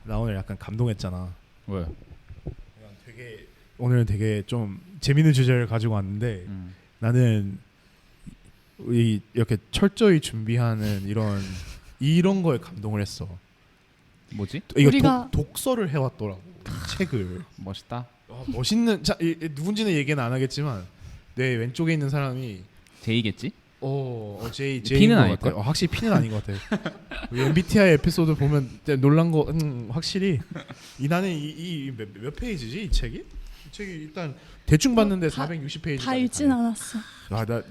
나 오늘 약간 감동했잖아. 왜? 오늘은 되게 좀 재밌는 주제를 가지고 왔는데 나는 이렇게 철저히 준비하는 이런 거에 감동을 했어. 뭐지? 이거 독서를 해왔더라고. 책을. 멋있다. 멋있는. 자, 누군지는 얘기는 안 하겠지만 내 왼쪽에 있는 사람이 제이겠지? 제이 P는 아닐 것 같아. 확실히 P는 아닌 것 같아. MBTI 에피소드 보면 놀란 거 확실히 나는 몇 페이지지 이 책이? 이 책이 일단 대충 봤는데 460페이지. 다 읽진 않았어.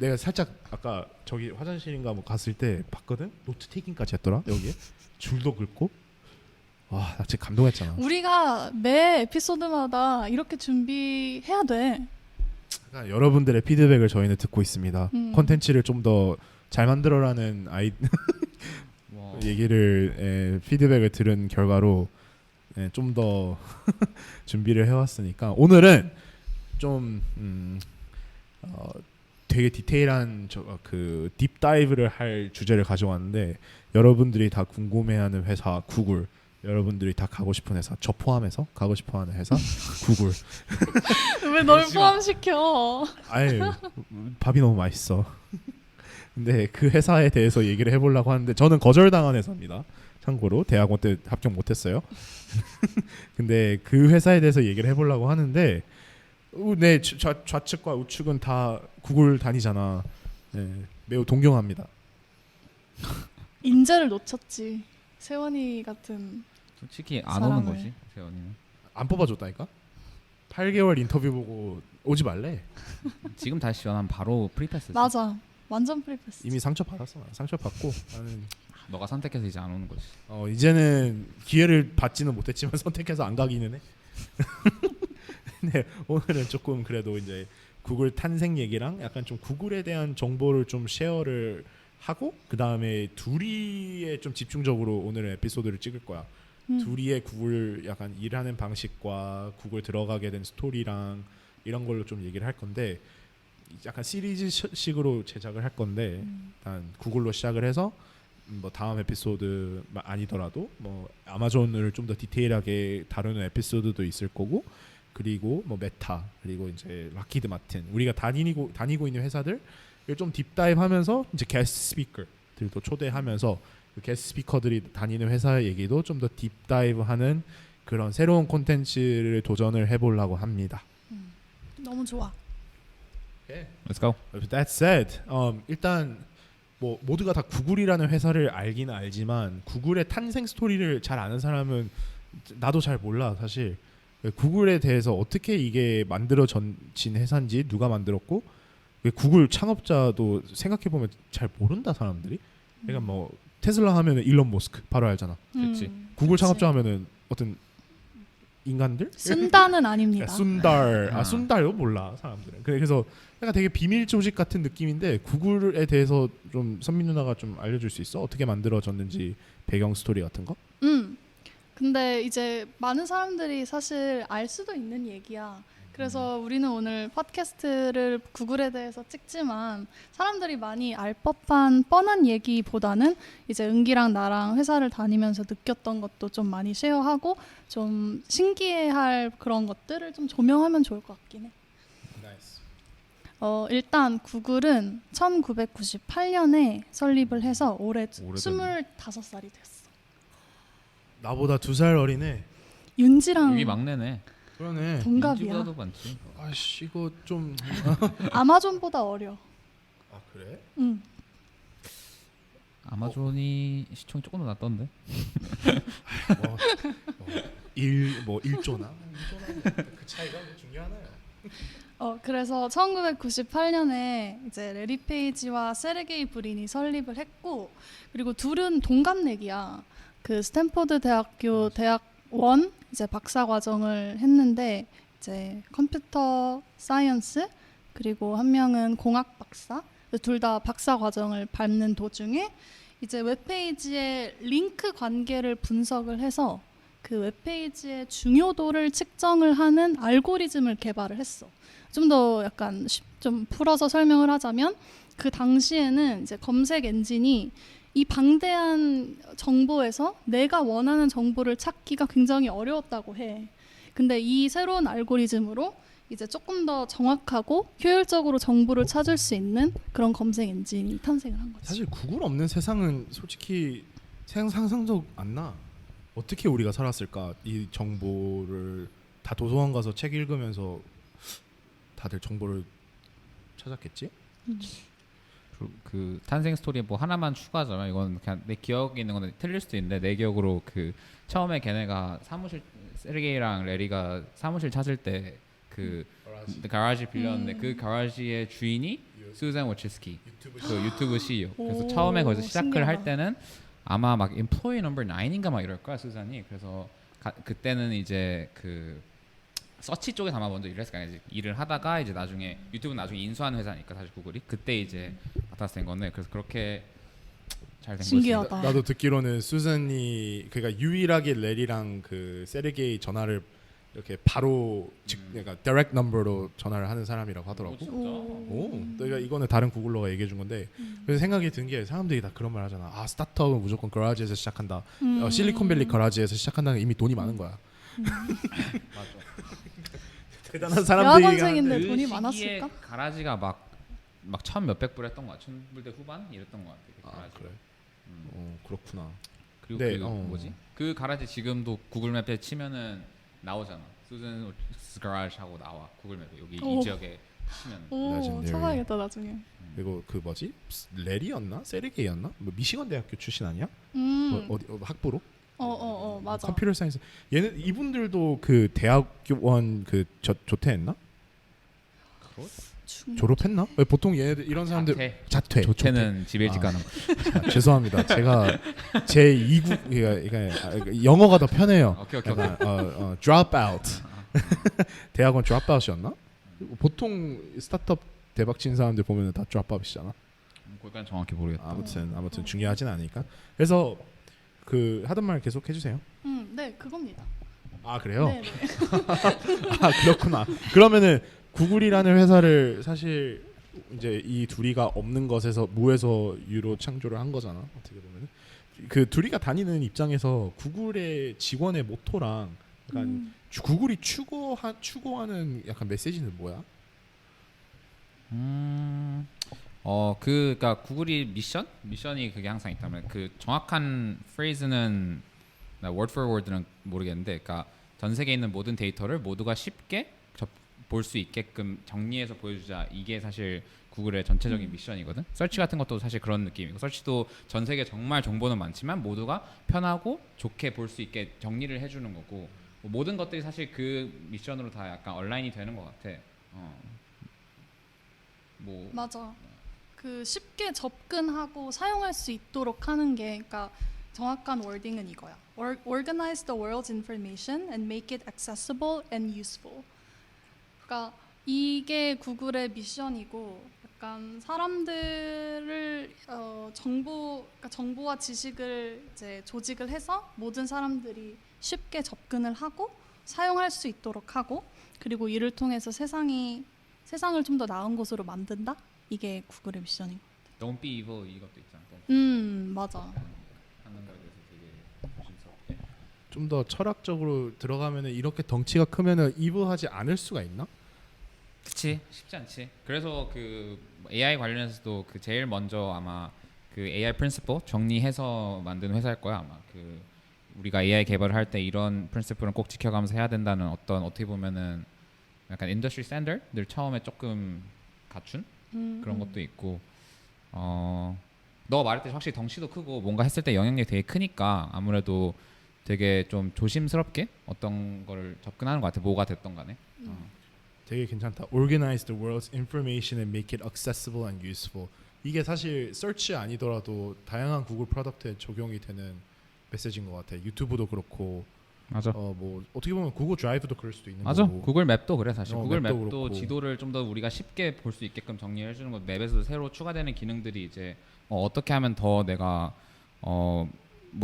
내가 살짝 아까 저기 화장실인가 뭐 갔을 때 봤거든. 노트 테이킹까지 했더라 여기에 줄도 긋고. 나 진짜 감동했잖아. 우리가 매 에피소드마다 이렇게 준비해야 돼. 그러니까 여러분들의 피드백을 저희는 듣고 있습니다. 콘텐츠를 좀 더 잘 만들어라는 얘기를 피드백을 들은 결과로 좀 더 준비를 해왔으니까 오늘은 좀 되게 디테일한 그 딥다이브를 할 주제를 가져왔는데 여러분들이 다 궁금해하는 회사 구글, 여러분들이 다 가고 싶은 회사 저 포함해서 가고 싶어하는 회사 구글. 왜 널 포함시켜? 아유 밥이 너무 맛있어. 근데 그 회사에 대해서 얘기를 해보려고 하는데 저는 거절당한 회사입니다. 참고로 대학원 때 합격 못했어요. 근데 그 회사에 대해서 얘기를 해보려고 하는데 내 좌측과 우측은 다 구글 다니잖아. 매우 동경합니다. 인재를 놓쳤지. 세원이 같은 솔직히 안 사람을. 오는 거지 세원이는. 안 뽑아줬다니까? 8개월 인터뷰 보고 오지 말래. 지금 다시 지원하면 바로 프리패스. 맞아. 완전 프리패스. 이미 상처 받았어. 상처 받고 나는 너가 선택해서 이제 안 오는 거지. 이제는 기회를 받지는 못했지만 선택해서 안 가기는 해. 근데 오늘은 조금 그래도 이제 구글 탄생 얘기랑 약간 좀 구글에 대한 정보를 좀 쉐어를 하고 그 다음에 둘이의 좀 집중적으로 오늘은 에피소드를 찍을 거야. 둘이의 구글 약간 일하는 방식과 구글 들어가게 된 스토리랑 이런 걸로 좀 얘기를 할 건데 약간 시리즈식으로 제작을 할 건데 일단 구글로 시작을 해서 뭐 다음 에피소드 아니더라도 뭐 아마존을 좀 더 디테일하게 다루는 에피소드도 있을 거고 그리고 뭐 메타 그리고 이제 락히드 마틴 우리가 다니고 있는 회사들 좀 딥다이브하면서 이제 게스트 스피커들도 초대하면서 그 게스트 스피커들이 다니는 회사 얘기도 좀 더 딥다이브하는 그런 새로운 콘텐츠를 도전을 해보려고 합니다. 너무 좋아. Let's go. That said, 일단 뭐 모두가 다 구글이라는 회사를 알기는 알지만 구글의 탄생 스토리를 잘 아는 사람은 나도 잘 몰라 사실. 구글에 대해서 어떻게 이게 만들어진 회사인지 누가 만들었고 구글 창업자도 생각해보면 잘 모른다 사람들이. 그러니까 뭐 테슬라 하면은 일론 머스크 바로 알잖아. 그렇지. 구글 창업자 하면은 어떤 인간들? 순다는 아닙니다. 순달도 몰라 사람들은. 그래서 약간 되게 비밀 조직 같은 느낌인데 구글에 대해서 좀 선민 누나가 좀 알려줄 수 있어? 어떻게 만들어졌는지 배경 스토리 같은 거? 근데 이제 많은 사람들이 사실 알 수도 있는 얘기야. 그래서 우리는 오늘 팟캐스트를 구글에 대해서 찍지만 사람들이 많이 알 법한 뻔한 얘기보다는 이제 은기랑 나랑 회사를 다니면서 느꼈던 것도 좀 많이 쉐어하고 좀 신기해할 그런 것들을 좀 조명하면 좋을 것 같긴 해. 일단 구글은 1998년에 설립을 해서 올해 25살이 됐어. 나보다 2살 어리네. 윤지랑 여기 막내네. 그러네. 동갑이야. 윤지보다도 많지. 아씨 이거 좀 아마존보다 어려. 아 그래? 응. 아마존이 시청이 조금 더 낮던데. 1조나 그 차이가 중요하나요? 그래서 1998년에 이제 레리 페이지와 세르게이 브린이 설립을 했고 그리고 둘은 동갑내기야. 그 스탠포드 대학교 대학원 이제 박사 과정을 했는데 이제 컴퓨터 사이언스 그리고 한 명은 공학 박사 둘 다 박사 과정을 밟는 도중에 이제 웹페이지의 링크 관계를 분석을 해서 그 웹페이지의 중요도를 측정을 하는 알고리즘을 개발을 했어. 좀 더 약간 좀 풀어서 설명을 하자면 그 당시에는 이제 검색 엔진이 이 방대한 정보에서 내가 원하는 정보를 찾기가 굉장히 어려웠다고 해. 근데 이 새로운 알고리즘으로 이제 조금 더 정확하고 효율적으로 정보를 찾을 수 있는 그런 검색 엔진이 탄생을 한 거지. 사실 구글 없는 세상은 솔직히 상상도 안 나. 어떻게 우리가 살았을까? 이 정보를 다 도서관 가서 책 읽으면서 다들 정보를 찾았겠지? 그 탄생 스토리에 뭐 하나만 추가하자면 이건 그냥 내 기억에 있는 건데 틀릴 수도 있는데 내 기억으로 그 처음에 걔네가 사무실 세르게이랑 레리가 사무실 찾을 때 그 가라지 빌렸는데 그 가라지의 주인이 수잔 워치스키 그 유튜브 CEO. 그래서 오, 처음에 거기서 시작을 신기하다. 할 때는 아마 막 employee number 9인가 막 이럴 거야 수잔이. 그래서 그때는 이제 그 서치 쪽에 아마 먼저 일을 했을까. 이제 일을 하다가 이제 나중에 유튜브 나중에 인수한 회사니까 사실 구글이 그때 이제 맡아서 된 건데 그래서 그렇게 잘 된 거지. 신기하다. 나도 듣기로는 수잔이 그러니까 유일하게 레리랑 그 세르게이 전화를 이렇게 바로 그러니까 direct number로 전화를 하는 사람이라고 하더라고. 진짜? 오, 그러니까 이거는 다른 구글러가 얘기해 준 건데 그래서 생각이 든 게 사람들이 다 그런 말 하잖아. 아 스타트업은 무조건 거라지에서 시작한다. 실리콘밸리 거라지에서 시작한다는 이미 돈이 많은 거야. 맞아. 대단한 사람들이 여학원생인데 그 돈이 시기에 많았을까? 가라지가 막 천 몇백 불 했던 거야. 1000불대 후반 이랬던 거 같아. 그 아 가라지. 그래. 그렇구나. 그리고 네, 그 뭐지? 그 가라지 지금도 구글 맵에 치면은 나오잖아. 수잔 가라지 하고 나와. 구글 맵에 여기 오. 이 지역에 치면. 오, 레전더리. 찾아야겠다 나중에. 그리고 그 뭐지? 레리였나? 세르게이였나? 뭐 미시건 대학교 출신 아니야? 어디 학부로? 맞아. 컴퓨터 사이언스. 얘는 이분들도 그 대학원 그 조퇴했나? 졸업했나? 왜 보통 얘네들 이런 사람들 자퇴. 조퇴는 집에 일찍 아. 가는 거. 자, 죄송합니다. 제가 제 2국 그러니까 영어가 더 편해요. 오케이. drop out. 대학원 drop out이었나? 보통 스타트업 대박 친 사람들 보면은 다 drop out이잖아. 그건 정확히 모르겠다. 아무튼 중요하진 않으니까. 그래서 그 하던 말 계속 해주세요. 네, 그겁니다. 아 그래요? 네, 네. 아 그렇구나. 그러면은 구글이라는 회사를 사실 이제 이 둘이가 없는 것에서 무에서 유로 창조를 한 거잖아. 어떻게 보면은 그 둘이가 다니는 입장에서 구글의 직원의 모토랑 약간 구글이 추구하는 약간 메시지는 뭐야? 그러니까 구글이 미션이 그게 항상 있다면 그 정확한 프레이즈는 나 word for word는 모르겠는데, 그러니까 전 세계에 있는 모든 데이터를 모두가 쉽게 볼 수 있게끔 정리해서 보여주자. 이게 사실 구글의 전체적인 미션이거든. 서치 같은 것도 사실 그런 느낌이고, 서치도 전 세계 정말 정보는 많지만 모두가 편하고 좋게 볼 수 있게 정리를 해주는 거고, 뭐 모든 것들이 사실 그 미션으로 다 약간 얼라인이 되는 것 같아. 뭐 맞아. 그 쉽게 접근하고 사용할 수 있도록 하는 게, 그러니까 정확한 워딩은 이거야. Organize the world's information and make it accessible and useful. 그러니까 이게 구글의 미션이고, 약간 사람들을 그러니까 정보와 지식을 이제 조직을 해서 모든 사람들이 쉽게 접근을 하고 사용할 수 있도록 하고, 그리고 이를 통해서 세상을 좀 더 나은 곳으로 만든다. 이게 구글의 미션인 것 같아요. Don't be evil 이것도 있잖아. 맞아. 하는 거에 대해서 되게 조심스럽게. 좀 더 철학적으로 들어가면은 이렇게 덩치가 크면은 이브하지 않을 수가 있나? 그치, 쉽지 않지. 그래서 그 AI 관련해서도 그 제일 먼저 아마 그 AI 프린시플 정리해서 만든 회사일 거야 아마. 그 우리가 AI 개발을 할 때 이런 프린시플은 꼭 지켜가면서 해야 된다는 어떻게 보면은 약간 인더스트리 스탠더드를 처음에 조금 갖춘 그런 것도 있고, 너 말했듯이 확실히 덩치도 크고 뭔가 했을 때 영향력이 되게 크니까 아무래도 되게 좀 조심스럽게 어떤 거를 접근하는 것 같아. 뭐가 됐던 간에. 되게 괜찮다. Organize the world's information and make it accessible and useful. 이게 사실 서치 아니더라도 다양한 구글 프로덕트에 적용이 되는 메시지인 것 같아. 유튜브도 그렇고, 맞아. 뭐 어떻게 보면 구글 드라이브도 그럴 수도 있는 맞아. 거고. 구글 맵도 그래 사실. 구글 맵도 맵도 그렇고. 지도를 좀 더 우리가 쉽게 볼 수 있게끔 정리해 주는 거. 맵에서 새로 추가되는 기능들이 이제 어떻게 하면 더 내가 뭐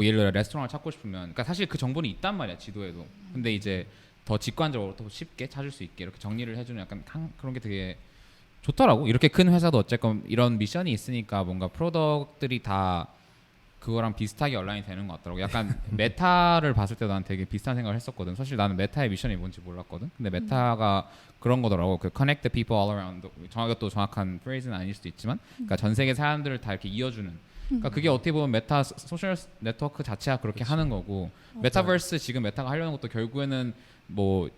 예를 들어 레스토랑을 찾고 싶으면, 그러니까 사실 그 정보는 있단 말이야 지도에도. 근데 이제 더 직관적으로 더 쉽게 찾을 수 있게 이렇게 정리를 해주는 약간 그런 게 되게 좋더라고. 이렇게 큰 회사도 어쨌건 이런 미션이 있으니까 뭔가 프로덕트들이 다 그거랑 비슷하게 얼라인이 되는 것 같더라고. 약간 메타를 봤을 때 난 되게 비슷한 생각을 했었거든. 사실 나는 메타의 미션이 뭔지 몰랐거든. 근데 메타가 그런 거더라고. 그 connect the people all around. 정확히 또 정확한 프레이즈는 아닐 수도 있지만, 그러니까 전 세계 사람들을 다 이렇게 이어주는. 그러니까 그게 어떻게 보면 메타 소셜 네트워크 자체가 그렇게 하는 거고, 메타버스 지금 메타가 하려는 것도 결국에는 뭐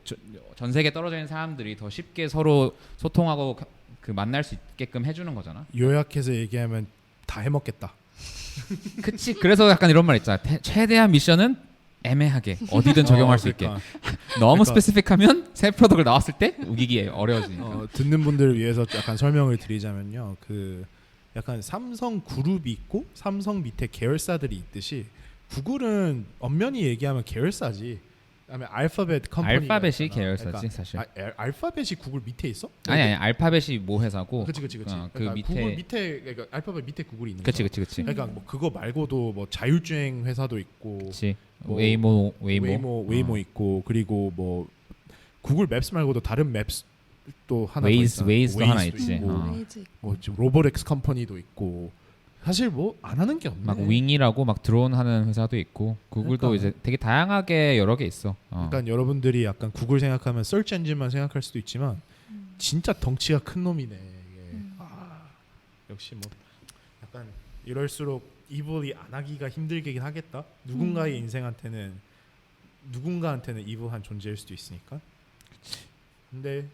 전 세계 떨어져 있는 사람들이 더 쉽게 서로 소통하고 그 만날 수 있게끔 해주는 거잖아. 요약해서 얘기하면 다 해먹겠다. 그치. 그래서 약간 이런 말 있잖아. 최대한 미션은 애매하게 어디든 적용할 수 있게. 너무 스페시픽하면 새 프로덕트 나왔을 때 우기기 어려워지니까. 듣는 분들을 위해서 약간 설명을 드리자면요. 그 약간 삼성 그룹이 있고 삼성 밑에 계열사들이 있듯이 구글은 엄연히 얘기하면 계열사지. 그다음에 알파벳 컴퍼니가 알파벳이 있잖아. 계열사지 그러니까 사실. 알파벳이 구글 밑에 있어? 아니 알파벳이 모 회사고. 그치. 그 그러니까 밑에. 구글 밑에 그러니까 알파벳 밑에 구글이 있는 그치. 거잖아. 그러니까 뭐 그거 말고도 뭐 자율주행 회사도 있고, 그치. 뭐 웨이모 있고, 그리고 뭐 구글 맵스 말고도 다른 맵스 또 하나 웨이즈도 하나 있지. 있고, 웨이즈 있고. 뭐 지금 로보렉스 컴퍼니도 있고, 사실 뭐 안 하는 게 없네. 막 윙이라고 막 드론 하는 회사도 있고, 구글도 그러니까. 이제 되게 다양하게 여러 개 있어. 그러니까 여러분들이 약간 구글 생각하면 서치 엔진만 생각할 수도 있지만 진짜 덩치가 큰 놈이네. 이게. 역시 뭐 약간 이럴수록 이블이 안 하기가 힘들긴 하겠다. 누군가의 인생한테는 누군가한테는 이블한 존재일 수도 있으니까. 근데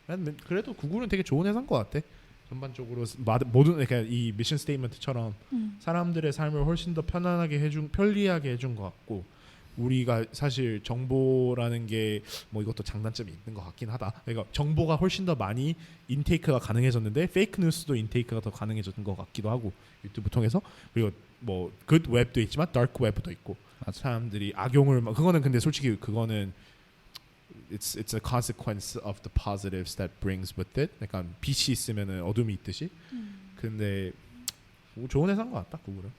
난 그래도 구글은 되게 좋은 회사인 것 같아. 전반적으로 모든 그러니까 이 미션 스테이트먼트처럼 사람들의 삶을 훨씬 더 편리하게 해준 것 같고, 우리가 사실 정보라는 게 뭐 이것도 장단점이 있는 것 같긴 하다. 그러니까 정보가 훨씬 더 많이 인테이크가 가능해졌는데 페이크 뉴스도 인테이크가 더 가능해졌던 것 같기도 하고, 유튜브 통해서. 그리고 뭐 굿 웹도 있지만 다크 웹도 있고, 맞아. 사람들이 악용을 그거는 근데 솔직히 그거는 it's a consequence of the positives that brings with it. 약간 빛이 있으면은 어둠이 있듯이. 근데 좋은 회사인 것 같다 구글은.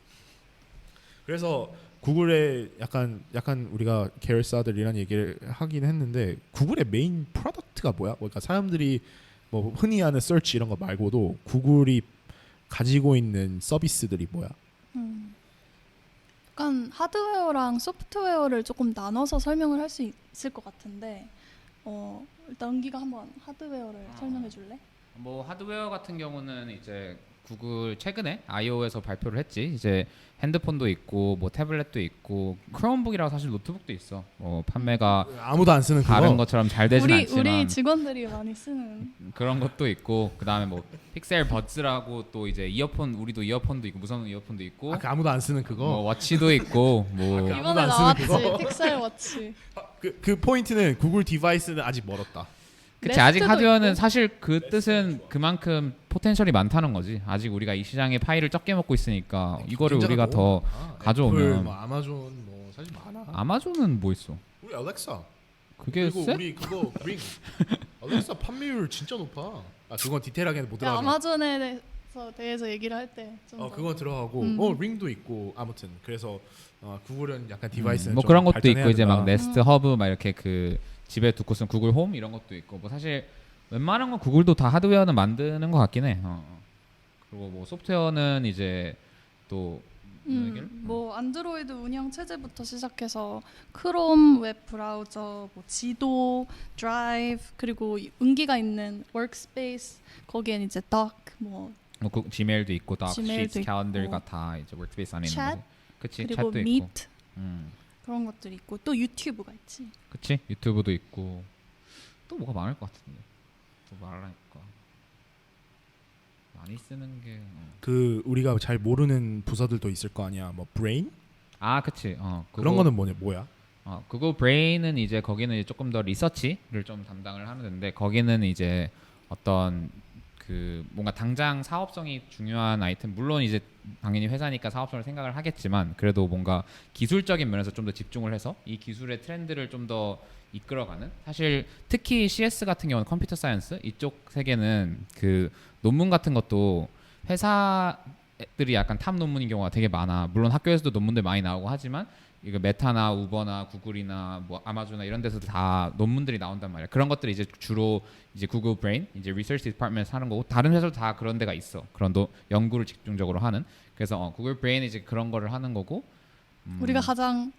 그래서 구글의 약간 우리가 계열사들이란 얘기를 하긴 했는데, 구글의 메인 프로덕트가 뭐야? 그러니까 사람들이 뭐 흔히 하는 서치 이런 거 말고도 구글이 가지고 있는 서비스들이 뭐야? 약간 하드웨어랑 소프트웨어를 조금 나눠서 설명을 할 수 있을 것 같은데, 일단 은기가 한번 하드웨어를 설명해 줄래? 뭐 하드웨어 같은 경우는 이제 구글 최근에 iO에서 발표를 했지. 이제 핸드폰도 있고 뭐 태블릿도 있고 크롬북이라고 사실 노트북도 있어. 판매가 아무도 안 쓰는 다른 그거. 것처럼 잘 되진 않지만 우리 직원들이 많이 쓰는. 그런 것도 있고, 그다음에 뭐 픽셀 버즈라고 또 이제 이어폰, 우리도 이어폰도 있고 무선 이어폰도 있고, 그 아무도 안 쓰는 그거. 뭐 워치도 있고 뭐 아무도 이번에 안 쓰는 나왔지 그거? 픽셀 워치. 그 포인트는 구글 디바이스는 아직 멀었다. 그치. 아직 네스트도 하드웨어는 있고. 사실 그 뜻은 그만큼 포텐셜이 많다는 거지. 아직 우리가 이 시장의 파이를 적게 먹고 있으니까 이거를 경쟁자가 우리가 너무 더 많아. 가져오면. 애플, 뭐 아마존 뭐 사실 많아. 아마존은 뭐 있어? 우리 알렉사. 그게 그리고 쎄? 우리 그거 링. 알렉사 판매율 진짜 높아. 그건 디테일하게 못 들어가. 아마존에 대해서 얘기를 할 때좀 그건 들어가고 링도 있고, 아무튼 그래서 구글은 약간 디바이스는 뭐 좀 그런 것도 발전해야 있고, 이제 막 된다. 네스트 허브 막 이렇게 그 집에 두고 쓴 구글 홈 이런 것도 있고, 뭐 사실 웬만한 건 구글도 다 하드웨어는 만드는 것 같긴 해. 그리고 뭐 소프트웨어는 이제 또 뭐 안드로이드 운영 체제부터 시작해서 크롬 웹 브라우저, 뭐 지도, 드라이브, 그리고 은기가 있는 워크스페이스, 거기엔 이제 뭐 그 지메일도 있고, 다 지메일도 시트, 있고, 캘린더가 다 이제 워크스페이스 안에 있는 챗, 거지. 그치. 그리고 챗도 있고. 미트 그런 것들이 있고, 또 유튜브가 있지. 그치. 유튜브도 있고. 또 뭐가 많을 것 같은데. 또 말하니까 많이 쓰는 게. 그 우리가 잘 모르는 부서들도 있을 거 아니야. 뭐 브레인? 그치. 그런 거는 뭐야? 그거 브레인은 이제 거기는 이제 조금 더 리서치를 좀 담당을 하는데, 거기는 이제 어떤 그 뭔가 당장 사업성이 중요한 아이템, 물론 이제 당연히 회사니까 사업성을 생각을 하겠지만, 그래도 뭔가 기술적인 면에서 좀 더 집중을 해서 이 기술의 트렌드를 좀 더 이끌어가는. 사실 특히 CS 같은 경우는 컴퓨터 사이언스 이쪽 세계는 그 논문 같은 것도 회사들이 약간 탑 논문인 경우가 되게 많아. 물론 학교에서도 논문들 많이 나오고 하지만 이거 메타나 우버나 구글이나 뭐 아마존이나 이런 데서도 다 논문들이 나온단 말이야. 그런 것들이 이제 주로 이제 구글 브레인, 이제 리서치 디파트먼트에서 하는 거고, 다른 회사도 다 그런 데가 있어. 그런 연구를 집중적으로 하는. 그래서 구글 브레인이 이제 그런 거를 하는 거고. 우리가 가장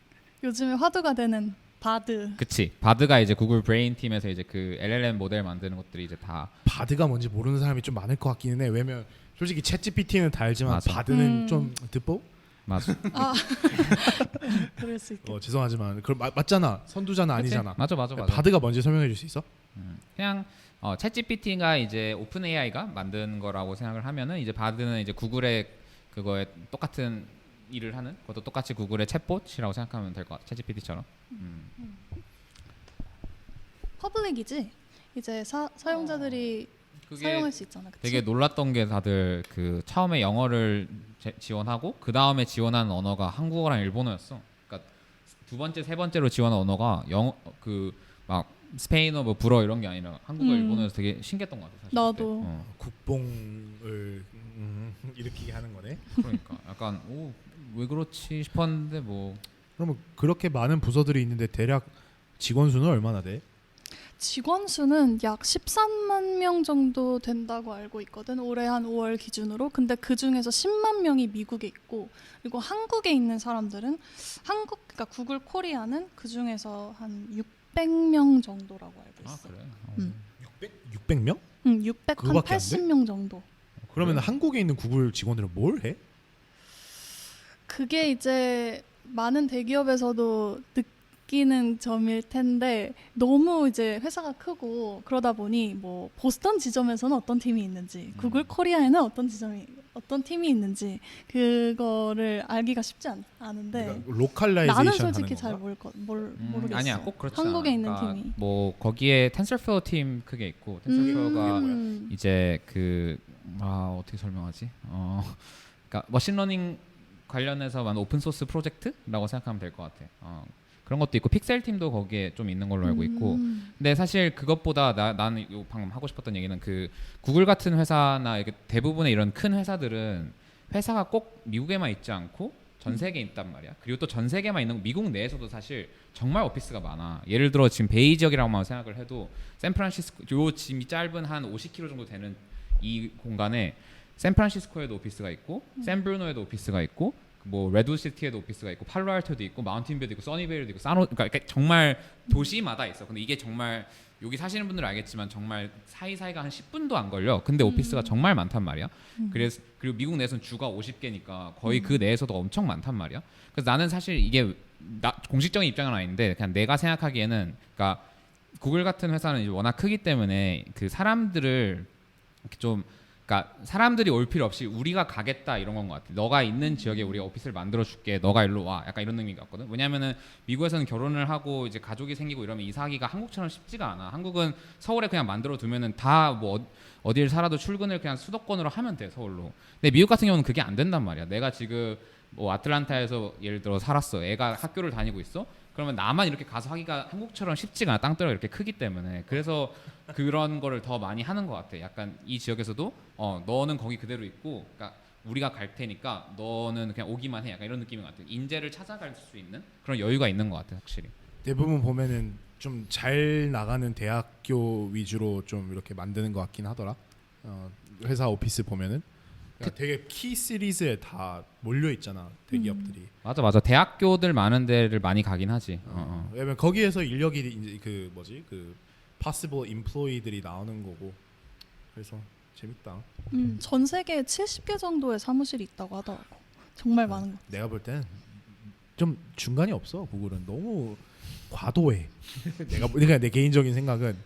요즘에 화두가 되는 바드. 그치. 바드가 이제 구글 브레인 팀에서 이제 그 LLM 모델 만드는 것들이 이제 다 바드가 뭔지 모르는 사람이 좀 많을 것 같기는 해. 왜냐면 솔직히 챗GPT는 다 알지만 맞아. 바드는 좀 듣보? 맞아. 아 그럴 수 있겠다. 죄송하지만 그럼 맞잖아. 선두자는 그치? 아니잖아. 맞아. 바드가 뭔지 설명해 줄 수 있어? 그냥 챗GPT가 이제 오픈 AI가 만든 거라고 생각을 하면은 이제 바드는 이제 구글의 그거에 똑같은 일을 하는 그것도 똑같이 구글의 챗봇이라고 생각하면 될 것 같아. 챗GPT처럼. 퍼블릭이지. 이제 사용자들이 그게 사용할 수 있잖아. 그치? 되게 놀랐던 게 다들 그 처음에 영어를 지원하고 그 다음에 지원하는 언어가 한국어랑 일본어였어. 그러니까 두 번째, 세 번째로 지원한 언어가 영어 그 막 스페인어, 뭐 불어 이런 게 아니라 한국어, 일본어여서 되게 신기했던 것 같아. 사실 나도. 그때. 국뽕을 일으키게 하는 거네. 그러니까 약간 왜 그렇지 싶었는데 뭐 그러면 그렇게 많은 부서들이 있는데 대략 직원 수는 얼마나 돼? 직원 수는 약 13만 명 정도 된다고 알고 있거든. 올해 한 5월 기준으로. 근데 그 중에서 10만 명이 미국에 있고, 그리고 한국에 있는 사람들은 그러니까 구글 코리아는 그 중에서 한 600명 정도라고 알고 있어. 그래. 600명? 응, 600, 한 그거밖에 안 돼? 80명 정도. 그러면 그래? 한국에 있는 구글 직원들은 뭘 해? 그게 이제 많은 대기업에서도 느끼는 점일 텐데, 너무 이제 회사가 크고 그러다 보니 뭐 보스턴 지점에서는 어떤 팀이 있는지, 구글 코리아에는 어떤 팀이 있는지 그거를 알기가 쉽지 않은데, 그러니까 로컬라이제이션 나는 하는 솔직히 잘 건가? 모르겠어. 아니야, 꼭 그렇지 한국에 않아. 있는 그러니까 팀이. 뭐 거기에 텐서플로우 팀 크게 있고 텐서플로우가 이제 어떻게 설명하지? 그러니까 머신러닝 관련해서 만든 오픈 소스 프로젝트라고 생각하면 될 것 같아. 그런 것도 있고 픽셀 팀도 거기에 좀 있는 걸로 알고 있고. 근데 사실 그것보다 나는 요 방금 하고 싶었던 얘기는 그 구글 같은 회사나 이렇게 대부분의 이런 큰 회사들은 회사가 꼭 미국에만 있지 않고 전 세계에 있단 말이야. 그리고 또 전 세계만 있는 미국 내에서도 사실 정말 오피스가 많아. 예를 들어 지금 베이 지역이라고만 생각을 해도 샌프란시스코 요 짐이 짧은 한 50km 정도 되는 이 공간에 샌프란시스코에도 오피스가 있고 샌브루노에도 오피스가 있고 뭐 레드시티에도 오피스가 있고 팔로알토도 있고 마운틴뷰도 있고 써니베일도 있고 그러니까 그러니까 정말 도시마다 있어. 근데 이게 정말 여기 사시는 분들은 알겠지만 정말 사이사이가 한 10분도 안 걸려. 근데 오피스가 정말 많단 말이야. 그리고 미국 내에서는 주가 50개니까 거의 그 내에서도 엄청 많단 말이야. 그래서 나는 사실 이게 공식적인 입장은 아닌데 그냥 내가 생각하기에는 그러니까 구글 같은 회사는 이제 워낙 크기 때문에 그 사람들을 이렇게 좀 그러니까 사람들이 올 필요 없이 우리가 가겠다 이런 건 것 같아. 너가 있는 지역에 우리가 오피스를 만들어 줄게. 너가 일로 와. 약간 이런 의미 같거든. 왜냐면은 미국에서는 결혼을 하고 이제 가족이 생기고 이러면 이사하기가 한국처럼 쉽지가 않아. 한국은 서울에 그냥 만들어 두면은 다 뭐 어딜 살아도 출근을 그냥 수도권으로 하면 돼, 서울로. 근데 미국 같은 경우는 그게 안 된단 말이야. 내가 지금 뭐 아틀란타에서 예를 들어 살았어. 애가 학교를 다니고 있어. 그러면 나만 이렇게 가서 하기가 한국처럼 쉽지가 않아. 땅덩이가 이렇게 크기 때문에. 그래서 그런 거를 더 많이 하는 것 같아. 약간 이 지역에서도 너는 거기 그대로 있고, 그러니까 우리가 갈 테니까 너는 그냥 오기만 해. 약간 이런 느낌인 것 같아. 인재를 찾아갈 수 있는 그런 여유가 있는 것 같아, 확실히. 대부분 보면은 좀 잘 나가는 대학교 위주로 좀 이렇게 만드는 것 같긴 하더라. 회사 오피스 보면은 그러니까 되게 키 시리즈에 다 몰려 있잖아, 대기업들이. 맞아. 대학교들 많은 데를 많이 가긴 하지. 왜냐면 거기에서 인력이 이제 그 possible employee들이 나오는 거고. 그래서 재밌다. 전 세계에 70개 정도의 사무실이 있다고 하더라고. 정말 많은 거. 내가 볼 땐 좀 중간이 없어. 구글은 너무 과도해. 내가 내 개인적인 생각은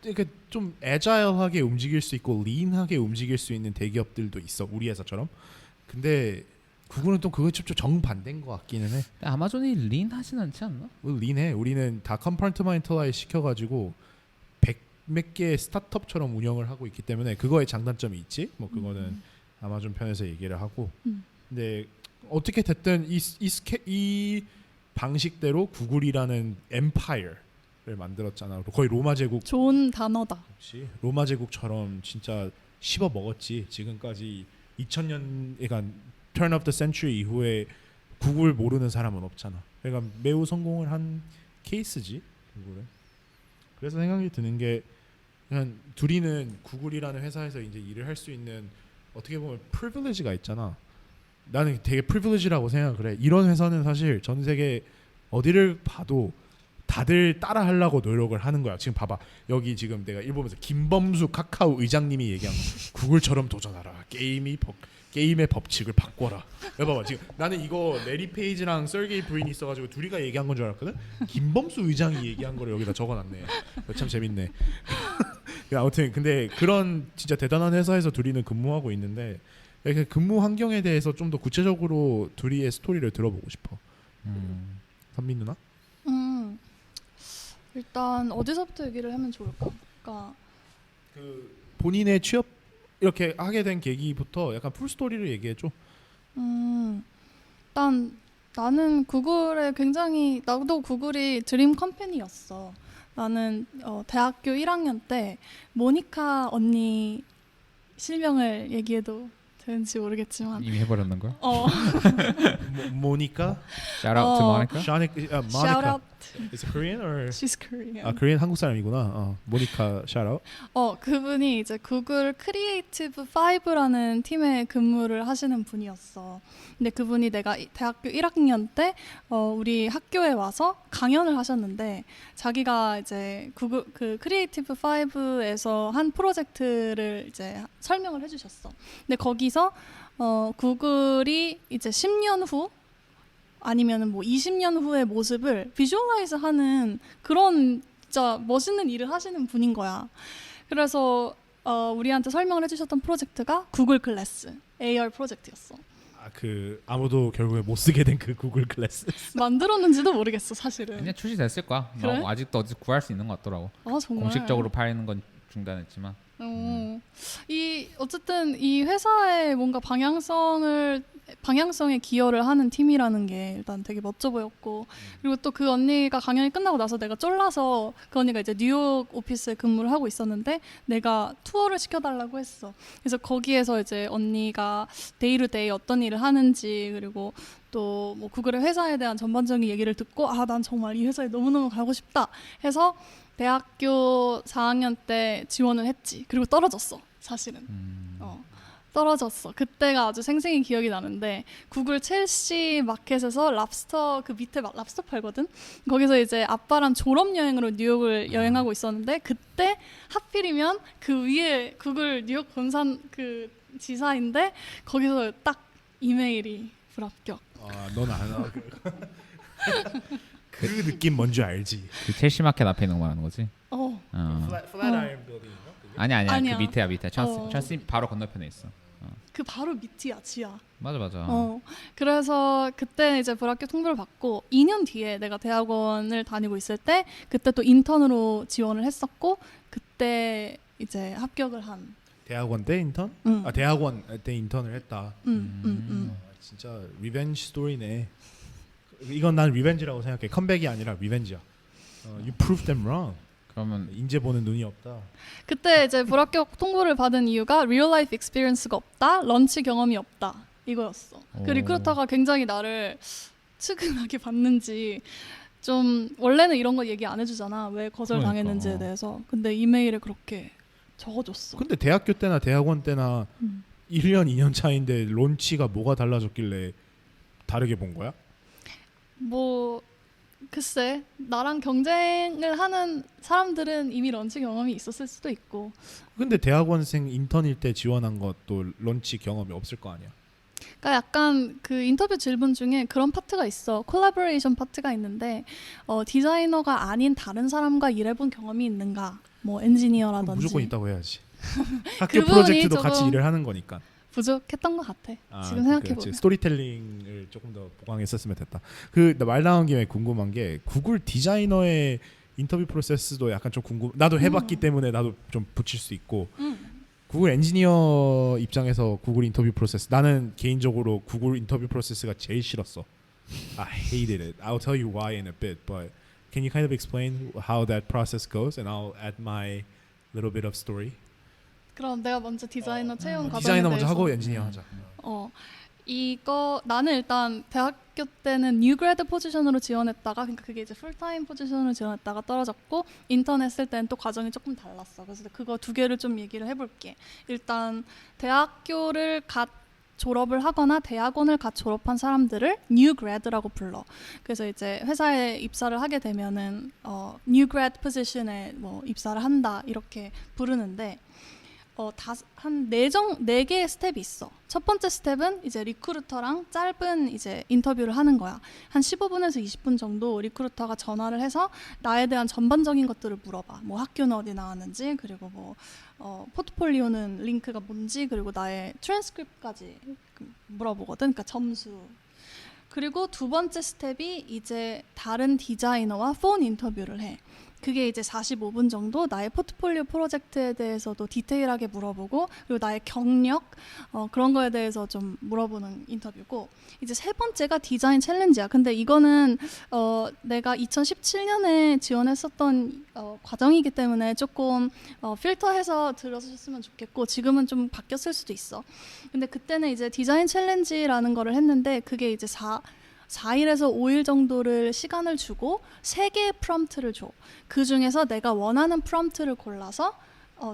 이렇게 좀 애자일하게 움직일 수 있고 린하게 움직일 수 있는 대기업들도 있어. 우리 회사처럼. 근데 구글은 또 그거 좀 정반대인 것 같기는 해. 아마존이 린 하진 않지 않나? 린해. 우리는 다 컴파트먼털라이즈 시켜가지고 100몇 개의 스타트업처럼 운영을 하고 있기 때문에 그거에 장단점이 있지. 뭐 그거는 아마존 편에서 얘기를 하고. 근데 어떻게 됐든 이 방식대로 구글이라는 엠파이어를 만들었잖아. 거의 로마 제국. 좋은 단어다. 그렇지. 로마 제국처럼 진짜 씹어 먹었지. 지금까지 2000년 그러니까 turn of the century 이후에 구글 모르는 사람은 없잖아. 그러니까 매우 성공을 한 케이스지, 구글은. 그래서 생각이 드는 게 그냥 둘이는 구글이라는 회사에서 이제 일을 할 수 있는 어떻게 보면 프리빌리지가 있잖아. 나는 되게 프리빌리지라고 생각을 해. 이런 회사는 사실 전 세계 어디를 봐도 다들 따라 하려고 노력을 하는 거야. 지금 봐봐. 여기 지금 내가 일본에서 김범수 카카오 의장님이 얘기한 거. 구글처럼 도전하라. 게임의 법칙을 바꿔라. 봐봐. 지금 나는 이거 레리 페이지랑 설게이 브린이 있어가지고 둘이가 얘기한 건 줄 알았거든. 김범수 의장이 얘기한 거를 여기다 적어놨네. 참 재밌네. 아무튼 근데 그런 진짜 대단한 회사에서 둘이는 근무하고 있는데 이렇게 근무 환경에 대해서 좀 더 구체적으로 둘이의 스토리를 들어보고 싶어. 선민 누나? 일단 어디서부터 얘기를 하면 좋을까? 그러니까 그 본인의 취업 이렇게 하게 된 계기부터 약간 풀 스토리를 얘기해 줘. 일단 나는 구글에 굉장히 나도 구글이 드림 컴퍼니였어. 나는 대학교 1학년 때 모니카 언니 실명을 얘기해도 되는지 모르겠지만 이미 해버렸는 거야? 모니카? Shout out to Monica. Shout out. Is it Korean or? She's Korean. 아, Korean 한국 사람이구나. 모니카 shout out. 그분이 이제 구글 크리에이티브 5라는 팀에 근무를 하시는 분이었어. 근데 그분이 내가 대학교 1학년 때 우리 학교에 와서 강연을 하셨는데 자기가 이제 구글 그 크리에이티브 5에서 한 프로젝트를 이제 설명을 해주셨어. 근데 거기서 구글이 이제 10년 후 아니면은 뭐 20년 후의 모습을 비주얼라이즈 하는 그런 진짜 멋있는 일을 하시는 분인 거야. 그래서 우리한테 설명을 해주셨던 프로젝트가 구글 클래스 AR 프로젝트였어. 그 아무도 결국에 못 쓰게 된 그 구글 클래스. 만들었는지도 모르겠어 사실은. 그냥 출시됐을 거야. 그래? 뭐 아직도 어디 구할 수 있는 것 같더라고. 아 정말. 공식적으로 팔리는 건 중단했지만. 어쨌든 이 회사의 뭔가 방향성에 기여를 하는 팀이라는 게 일단 되게 멋져 보였고, 그리고 또 그 언니가 강연이 끝나고 나서 내가 쫄라서 그 언니가 이제 뉴욕 오피스에 근무를 하고 있었는데 내가 투어를 시켜달라고 했어. 그래서 거기에서 이제 언니가 데이 투 데이 어떤 일을 하는지, 그리고 또 뭐 구글의 회사에 대한 전반적인 얘기를 듣고 난 정말 이 회사에 너무너무 가고 싶다 해서 대학교 4학년 때 지원을 했지. 그리고 떨어졌어 사실은. 떨어졌어. 그때가 아주 생생히 기억이 나는데 구글 첼시 마켓에서 랍스터 그 밑에 막 랍스터 팔거든. 거기서 이제 아빠랑 졸업 여행으로 뉴욕을 여행하고 있었는데 그때 하필이면 그 위에 구글 뉴욕 본산 그 지사인데 거기서 딱 이메일이 불합격. 넌 알아. 그 느낌 뭔지 알지? 그 첼시 마켓 앞에 있는 거 말하는 거지? Flatiron Building. 아니야. 아니야. 그 밑에 찰스 바로 건너편에 있어. 그 바로 밑이야 지하. 맞아. 그래서 그때 이제 불합격 통보를 받고 2년 뒤에 내가 대학원을 다니고 있을 때 그때 또 인턴으로 지원을 했었고 그때 이제 합격을 한. 대학원 때 인턴? 대학원 때 인턴을 했다. 진짜 리벤지 스토리네. 이건 난 리벤지라고 생각해. 컴백이 아니라 리벤지야. You proved them wrong. 그러면 인제 보는 눈이 없다. 그때 이제 불합격 통보를 받은 이유가 real life experience가 없다, 런치 경험이 없다 이거였어. 그리고 그렇다가 굉장히 나를 측은하게 봤는지 좀 원래는 이런 거 얘기 안 해주잖아. 왜 거절 당했는지에 대해서. 근데 이메일에 그렇게 적어줬어. 근데 대학교 때나 대학원 때나 1년 2년 차인데 런치가 뭐가 달라졌길래 다르게 본 거야? 뭐 글쎄 나랑 경쟁을 하는 사람들은 이미 런치 경험이 있었을 수도 있고. 근데 대학원생 인턴일 때 지원한 것도 런치 경험이 없을 거 아니야? 그러니까 약간 그 인터뷰 질문 중에 그런 파트가 있어. 콜라보레이션 파트가 있는데 디자이너가 아닌 다른 사람과 일해본 경험이 있는가? 뭐 엔지니어라든지. 무조건 있다고 해야지. 학교 그분이 프로젝트도 같이 조금 일을 하는 거니까. 부족했던 것 같아. 지금 생각해보면. 스토리텔링을 조금 더 보강했었으면 됐다. 그 말 나온 김에 궁금한 게 구글 디자이너의 인터뷰 프로세스도 약간 좀 궁금. 나도 해봤기 때문에 나도 좀 붙일 수 있고. 구글 엔지니어 입장에서 구글 인터뷰 프로세스. 나는 개인적으로 구글 인터뷰 프로세스가 제일 싫었어. I hated it. I'll tell you why in a bit, but can you kind of explain how that process goes, and I'll add my little bit of story. 그럼 내가 먼저 디자이너 채용 과정에 디자이너 먼저 대해서. 하고 엔지니어 하자. 이거 나는 일단 대학교 때는 뉴그레드 포지션으로 지원했다가 그러니까 그게 이제 풀타임 포지션으로 지원했다가 떨어졌고 인턴 했을 때는 또 과정이 조금 달랐어. 그래서 그거 두 개를 좀 얘기를 해볼게. 일단 대학교를 졸업을 하거나 대학원을 갓 졸업한 사람들을 new grad라고 불러. 그래서 이제 회사에 입사를 하게 되면은 new grad position에 뭐 입사를 한다 이렇게 부르는데 한 네 개의 스텝이 있어. 첫 번째 스텝은 이제 리크루터랑 짧은 이제 인터뷰를 하는 거야. 한 15분에서 20분 정도 리크루터가 전화를 해서 나에 대한 전반적인 것들을 물어봐. 뭐 학교는 어디 나왔는지, 그리고 뭐 포트폴리오는 링크가 뭔지, 그리고 나의 트랜스크립트까지 물어보거든. 그러니까 점수. 그리고 두 번째 스텝이 이제 다른 디자이너와 폰 인터뷰를 해. 그게 이제 45분 정도 나의 포트폴리오 프로젝트에 대해서도 디테일하게 물어보고, 그리고 나의 경력 그런 거에 대해서 좀 물어보는 인터뷰고, 이제 세 번째가 디자인 챌린지야. 근데 이거는 내가 2017년에 지원했었던 과정이기 때문에 조금 필터해서 들어주셨으면 좋겠고, 지금은 좀 바뀌었을 수도 있어. 근데 그때는 이제 디자인 챌린지라는 거를 했는데, 그게 이제 4일에서 5일 정도를 시간을 주고 3개의 프롬프트를 줘. 그 중에서 내가 원하는 프롬프트를 골라서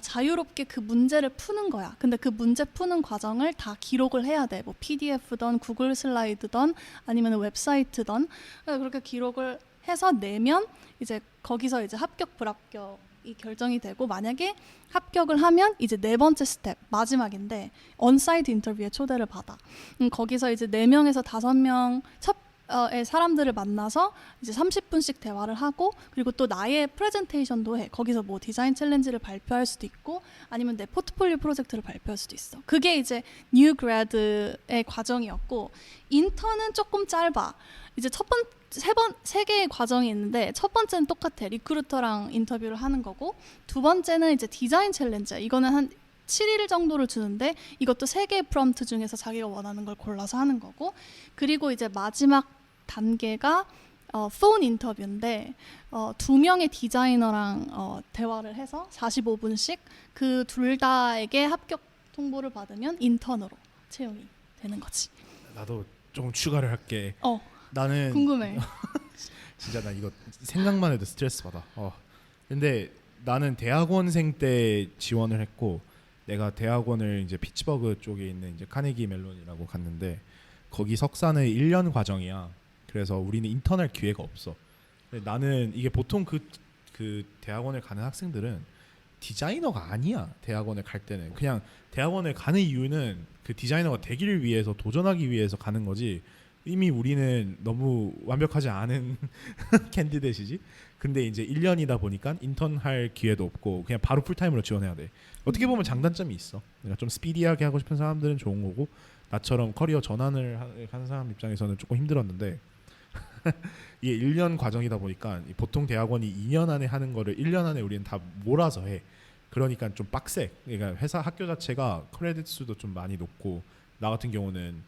자유롭게 그 문제를 푸는 거야. 근데 그 문제 푸는 과정을 다 기록을 해야 돼. 뭐 PDF든 구글 슬라이드든 아니면 웹사이트든. 그렇게 기록을 해서 내면 이제 거기서 이제 합격 불합격이 결정이 되고, 만약에 합격을 하면 이제 네 번째 스텝 마지막인데 언사이트 인터뷰에 초대를 받아. 거기서 이제 4명에서 5명 의 사람들을 만나서 이제 30분씩 대화를 하고, 그리고 또 나의 프레젠테이션도 해. 거기서 뭐 디자인 챌린지를 발표할 수도 있고, 아니면 내 포트폴리오 프로젝트를 발표할 수도 있어. 그게 이제 뉴 그래드의 과정이었고, 인턴은 조금 짧아. 이제 세 개의 과정이 있는데, 첫 번째는 똑같아. 리크루터랑 인터뷰를 하는 거고, 두 번째는 이제 디자인 챌린지야. 이거는 한 7일 정도를 주는데, 이것도 3개의 프롬프트 중에서 자기가 원하는 걸 골라서 하는 거고, 그리고 이제 마지막 단계가 폰 인터뷰인데 2명의 디자이너랑 대화를 해서 45분씩 그 둘 다에게 합격 통보를 받으면 인턴으로 채용이 되는 거지. 나도 조금 추가를 할게. 나는 궁금해. 진짜 나 이거 생각만 해도 스트레스 받아. 근데 나는 대학원생 때 지원을 했고, 내가 대학원을 이제 피츠버그 쪽에 있는 이제 카네기 멜론이라고 갔는데, 거기 석사는 1년 과정이야. 그래서 우리는 인턴할 기회가 없어. 근데 나는 이게 보통 그 대학원을 가는 학생들은 디자이너가 아니야. 대학원을 갈 때는 그냥 대학원을 가는 이유는 그 디자이너가 되기를 위해서, 도전하기 위해서 가는 거지. 이미 우리는 너무 완벽하지 않은 캔디데이지. 근데 이제 1년이다 보니까 인턴할 기회도 없고 그냥 바로 풀타임으로 지원해야 돼. 어떻게 보면 장단점이 있어. 그러니까 좀 스피디하게 하고 싶은 사람들은 좋은 거고, 나처럼 커리어 전환을 하는 사람 입장에서는 조금 힘들었는데 이게 1년 과정이다 보니까 보통 대학원이 2년 안에 하는 거를 1년 안에 우리는 다 몰아서 해. 그러니까 좀 빡세. 그러니까 회사 학교 자체가 크레딧 수도 좀 많이 높고, 나 같은 경우는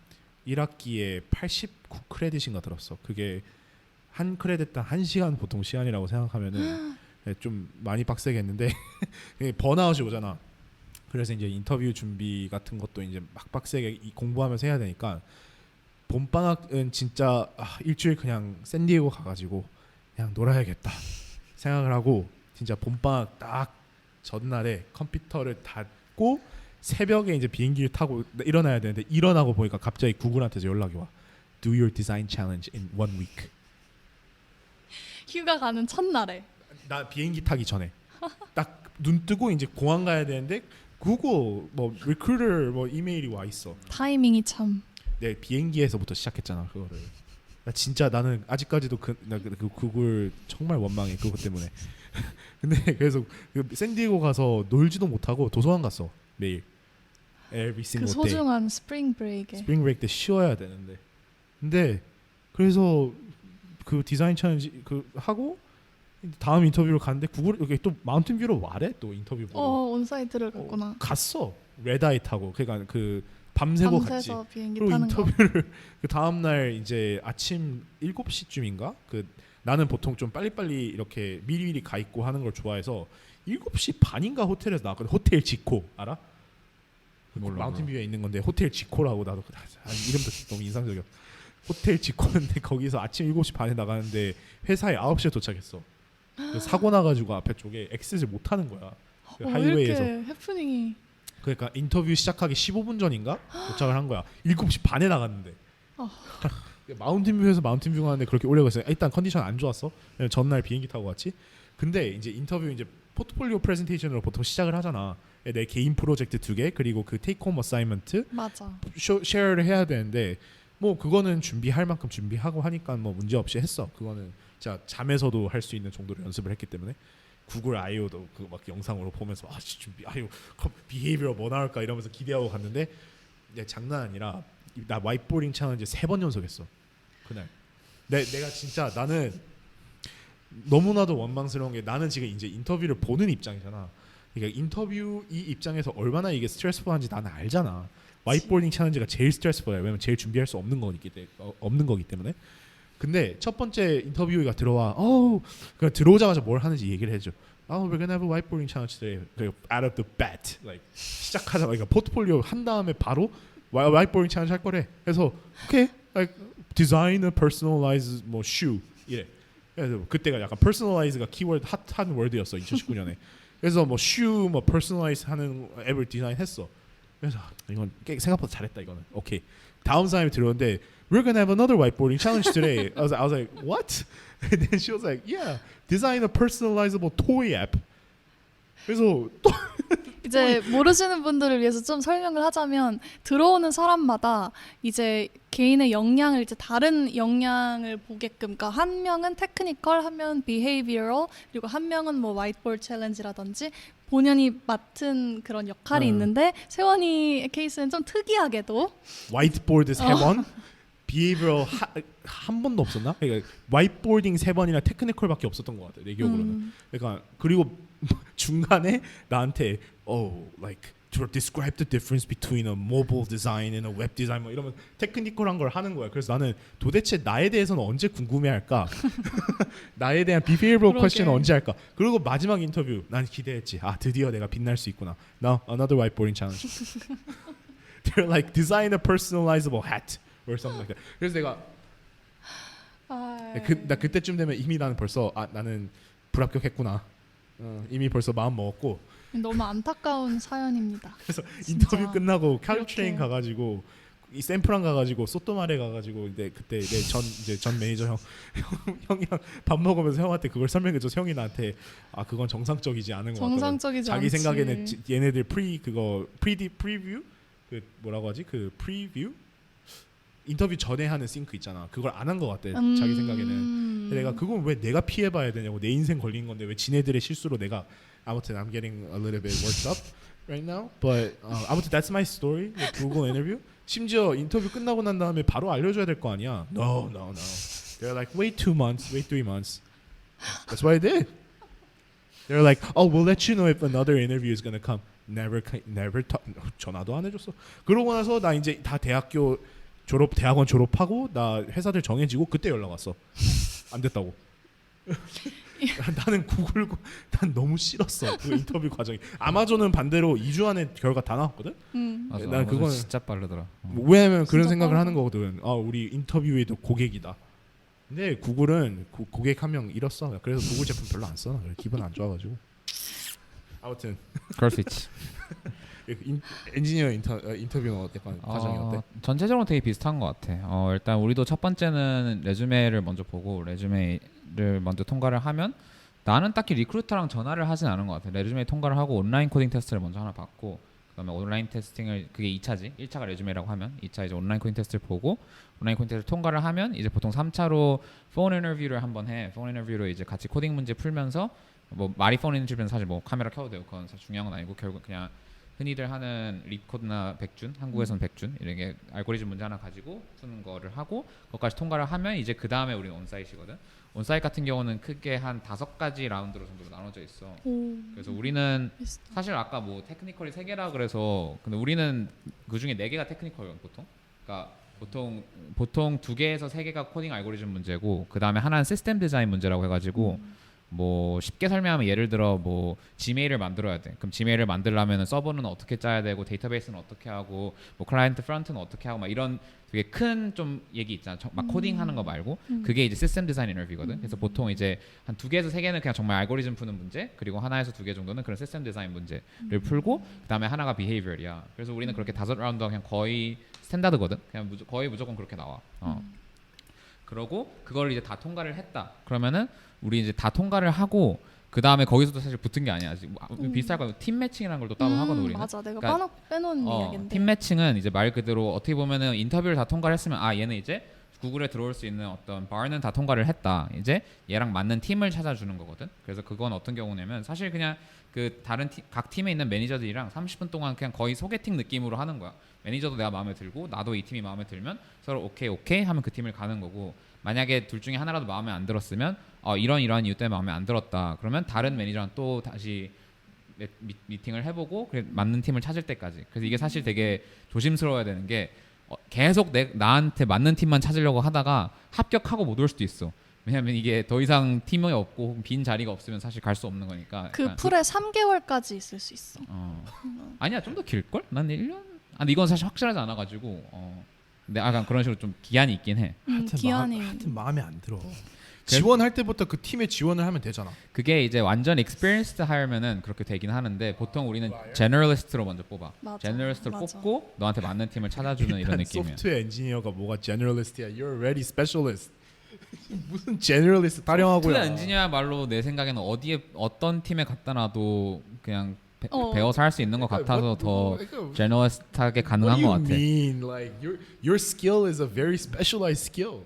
1학기에 89 크레딧인가 들었어. 그게 한 크레딧당 1시간 보통 시간이라고 생각하면은 좀 많이 빡세게 했는데 번아웃이 오잖아. 그래서 이제 인터뷰 준비 같은 것도 이제 막 빡세게 공부하면서 해야 되니까, 봄방학은 진짜 일주일 그냥 샌디에고 가가지고 그냥 놀아야겠다 생각을 하고, 진짜 봄방학 딱 전날에 컴퓨터를 닫고 새벽에 이제 비행기를 타고 일어나야 되는데, 일어나고 보니까 갑자기 구글한테서 연락이 와. Do your design challenge in 1 week. 휴가 가는 첫날에. 나 비행기 타기 전에 딱 눈 뜨고 이제 공항 가야 되는데 구글 뭐 리크루터 뭐 이메일이 와 있어. 타이밍이 참. 내 비행기에서부터 시작했잖아 그거를. 나 진짜 나는 아직까지도 그 구글 정말 원망해 그것 때문에. 근데 그래서 그 샌디에고 가서 놀지도 못하고 도서관 갔어 매일. Every 그 single day. 소중한 스프링 브레이크에. 스프링 브레이크 때 쉬어야 되는데. 근데 그래서 그 디자인 챌린지 그 하고 다음 인터뷰를 갔는데 구글 여기 또 마운틴뷰로 와래 또 인터뷰 보러. 온사이트를 갔구나. 갔어. 레드아이 타고. 그러니까 그 밤새고 갔지. 비행기 그리고 타는 인터뷰를 그 다음 날 이제 아침 7시쯤인가? 그 나는 보통 좀 빨리빨리 이렇게 미리미리 가 있고 하는 걸 좋아해서 7시 반인가 호텔에서 나왔거든. 호텔 지코 알아? 몰라. 마운틴뷰에 있는 건데 호텔 지코라고. 나도 이름도 너무 인상적이야. 호텔 지코인데 거기서 아침 7시 반에 나가는데 회사에 9시에 도착했어. 사고 나가지고 앞에 쪽에 엑시트를 못 하는 거야. 그 왜 하이웨이에서. 이렇게 해프닝이. 그러니까 인터뷰 시작하기 15분 전인가 도착을 한 거야. 7시 반에 나갔는데. 마운틴뷰에서 마운틴뷰 가는데 그렇게 오래 걸렸어요. 일단 컨디션 안 좋았어. 왜냐면 전날 비행기 타고 갔지. 근데 이제 인터뷰 이제 포트폴리오 프레젠테이션으로 보통 시작을 하잖아. 내 개인 프로젝트 2개 그리고 그 테이크 홈 어사이먼트 맞아. 쉐어를 해야 되는데 뭐 그거는 준비할 만큼 준비하고 하니까 뭐 문제 없이 했어. 그거는 진짜 잠에서도 할 수 있는 정도로 연습을 했기 때문에 구글 I/O도 그 막 영상으로 보면서 준비 비헤이비어 뭐 나올까 이러면서 기대하고 갔는데 장난 아니라 나 와이트보딩 챌린지 3번 연속했어 그날. 내가 진짜 나는 너무나도 원망스러운 게 나는 지금 이제 인터뷰를 보는 입장이잖아. 그러니까 인터뷰 이 입장에서 얼마나 이게 스트레스풀한지 나는 알잖아. 와이트보딩 챌린지가 제일 스트레스풀해. 왜냐면 제일 준비할 수 없는 거기 때문에. 근데 첫 번째 인터뷰가 들어와. 그냥 들어오자마자 뭘 하는지 얘기를 해줘. We're gonna have a whiteboarding challenge today. Out of the bat, like 시작하자마자 포트폴리오 한 다음에 바로 whiteboarding challenge 할 거래. 그래서 okay, like design a personalized 뭐 shoe 이래. 그래서 그때가 약간 personalize가 키워드 핫한 월드였어 2019년에. 그래서 뭐 shoe 뭐 personalize 하는 앱을 디자인했어. 그래서 이건 생각보다 잘했다 이거는. 오케이. 다음 사람이 들어오는데 We're gonna have another whiteboarding challenge today. I was like, what? And then she was like, yeah, design a personalizable toy app. 그래서 또 이제 모르시는 분들을 위해서 좀 설명을 하자면 들어오는 사람마다 이제 개인의 역량을 이제 다른 역량을 보게끔, 그러니까 한 명은 테크니컬, 한 명은 비헤이비어럴, 그리고 한 명은 뭐 화이트보드 챌린지라든지 본연이 맡은 그런 역할이 있는데 세원이 케이스는 좀 특이하게도 화이트보드 3번, 비헤이비어럴 한 번도 없었나? 그러니까 화이트보딩 3번이나 테크니컬밖에 없었던 것 같아 내 기억으로는. 그러니까 그리고 중간에 나한테 like to describe the difference between a mobile design and a web design 뭐 이러면 테크니컬한 걸 하는 거야. 그래서 나는 도대체 나에 대해서는 언제 궁금해할까? 나에 대한 behavioral question은 언제 할까? 그리고 마지막 인터뷰 난 기대했지. 드디어 내가 빛날 수 있구나. Now another whiteboarding challenge. They're like design a personalizable hat or something like that. 그래서 내가 나 그때쯤 되면 이미 나는 벌써 나는 불합격했구나. 이미 벌써 마음 먹었고. 너무 안타까운 사연입니다. 그래서 진짜. 인터뷰 끝나고 칼트레인 가가지고 이 샌프란 가가지고 소토마레 가가지고 그때 내 전 매니저 형이랑 밥 먹으면서 형한테 그걸 설명해줘서 형이 나한테 그건 정상적이지 않은 것 같다. 정상적이지 자기 않지. 생각에는 얘네들 프리뷰 그 뭐라고 하지 그 프리뷰 인터뷰 전에 하는 싱크 있잖아. 그걸 안 한 것 같대. 자기 생각에는. 내가 그건 왜 내가 피해봐야 되냐고. 내 인생 걸린 건데 왜 지네들의 실수로 내가. 아무튼 I'm getting a little bit worked up right now. But 아무튼 that's my story. Google interview. 심지어 인터뷰 끝나고 난 다음에 바로 알려줘야 될 거 아니야. No. They're like wait 2 months, wait 3 months. That's what I did. They're like, we'll let you know if another interview is gonna come. Never 전화도 안 해줬어. 그러고 나서 나 이제 다 대학원 졸업하고 나 회사들 정해지고 그때 연락 왔어. 안 됐다고. 나는 난 너무 싫었어 그 인터뷰 과정이. 아마존은 반대로 2주 안에 결과 다 나왔거든. 맞아. 난 그건 진짜 빠르더라. 왜냐면 그런 진짜 생각을 빠르다. 하는 거거든. 우리 인터뷰에도 고객이다. 근데 구글은 고객 한 명 잃었어. 그래서 구글 제품 별로 안 써. 기분 안 좋아가지고. 아무튼 그럴 수 있지. 엔지니어 인터뷰는 약간 과정이 어때? 전체적으로 되게 비슷한 것 같아. 일단 우리도 첫 번째는 레주메를 먼저 보고 레주메를 먼저 통과를 하면 나는 딱히 리크루터랑 전화를 하진 않은 것 같아. 레주메 통과를 하고 온라인 코딩 테스트를 먼저 하나 받고 그다음에 온라인 테스팅을 그게 2차지. 1차가 레주메라고 하면 2차 이제 온라인 코딩 테스트를 보고 온라인 코딩 테스트를 통과를 하면 이제 보통 3차로 폰 인터뷰를 한번 해. 폰 인터뷰로 이제 같이 코딩 문제 풀면서 뭐 말이 폰 인터뷰는 사실 뭐 카메라 켜도 되고 그건 사실 중요한 건 아니고 결국 그냥 흔히들 하는 리코드나 백준, 한국에서는 백준 이렇게 알고리즘 문제 하나 가지고 푸는 거를 하고 그것까지 통과를 하면 이제 그 다음에 우리는 온사이트거든. 온사이트 같은 경우는 크게 한 5가지 라운드로 정도로 나눠져 있어. 그래서 우리는 사실 아까 뭐 테크니컬이 3개라 그래서 근데 우리는 그 중에 4개가 테크니컬이거든 보통. 그러니까 보통 2개에서 3개가 코딩 알고리즘 문제고 그 다음에 하나는 시스템 디자인 문제라고 해가지고 뭐 쉽게 설명하면 예를 들어 뭐 지메일을 만들어야 돼. 그럼 지메일을 만들려면 서버는 어떻게 짜야 되고 데이터베이스는 어떻게 하고 뭐 클라이언트 프론트는 어떻게 하고 막 이런 되게 큰 좀 얘기 있잖아. 막 코딩하는 거 말고 그게 이제 시스템 디자인 인터뷰거든. 그래서 보통 이제 한 2개에서 3개는 그냥 정말 알고리즘 푸는 문제, 그리고 하나에서 2개 정도는 그런 시스템 디자인 문제를 풀고 그다음에 하나가 비헤이비얼이야. 그래서 우리는 그렇게 5라운드가 그냥 거의 스탠다드거든. 그냥 거의 무조건 그렇게 나와. 그러고 그걸 이제 다 통과를 했다. 그러면은 우리 이제 다 통과를 하고 그 다음에 거기서도 사실 붙은 게 아니야. 비슷할 거야. 팀 매칭이라는 걸 또 따로 하거든 우리는. 맞아, 내가 그러니까, 빼놓은 이야기인데. 팀 매칭은 이제 말 그대로 어떻게 보면은 인터뷰를 다 통과를 했으면 아 얘는 이제 구글에 들어올 수 있는 어떤 바는 다 통과를 했다. 이제 얘랑 맞는 팀을 찾아주는 거거든. 그래서 그건 어떤 경우냐면 사실 그냥 그 다른 각 팀에 있는 매니저들이랑 30분 동안 그냥 거의 소개팅 느낌으로 하는 거야. 매니저도 내가 마음에 들고 나도 이 팀이 마음에 들면 서로 오케이 하면 그 팀을 가는 거고, 만약에 둘 중에 하나라도 마음에 안 들었으면 이런 이유 때문에 마음에 안 들었다. 그러면 다른 매니저랑 또 다시 미팅을 해보고 맞는 팀을 찾을 때까지. 그래서 이게 사실 되게 조심스러워야 되는 게 계속 나한테 맞는 팀만 찾으려고 하다가 합격하고 못 올 수도 있어. 왜냐면 이게 더 이상 팀이 없고 빈 자리가 없으면 사실 갈 수 없는 거니까. 그 풀에 3개월까지 있을 수 있어. 아니야, 좀 더 길걸? 난 1년? 근데 이건 사실 확실하지 않아가지고 근데 약간 그런 식으로 좀 기한이 있긴 해. 기한이. 하여튼 마음에 안 들어. 지원할 때부터 그 팀에 지원을 하면 되잖아. 그게 이제 완전 experienced 하면은 그렇게 되긴 하는데 보통 우리는 generalist로 먼저 뽑아. 맞아, generalist를 맞아. 뽑고 너한테 맞는 팀을 찾아주는 이런 느낌이야. 소프트웨어 엔지니어가 뭐가 generalist야? You're already specialist. 무슨 generalist 타령하고요. 소프트웨어 엔지니어 말로 내 생각에는 어떤 팀에 갖다 놔도 그냥 배워서 할 수 있는 것 같아서 더 generalist하게 가능한 것 같아. What do you mean? Like your skill is a very specialized skill.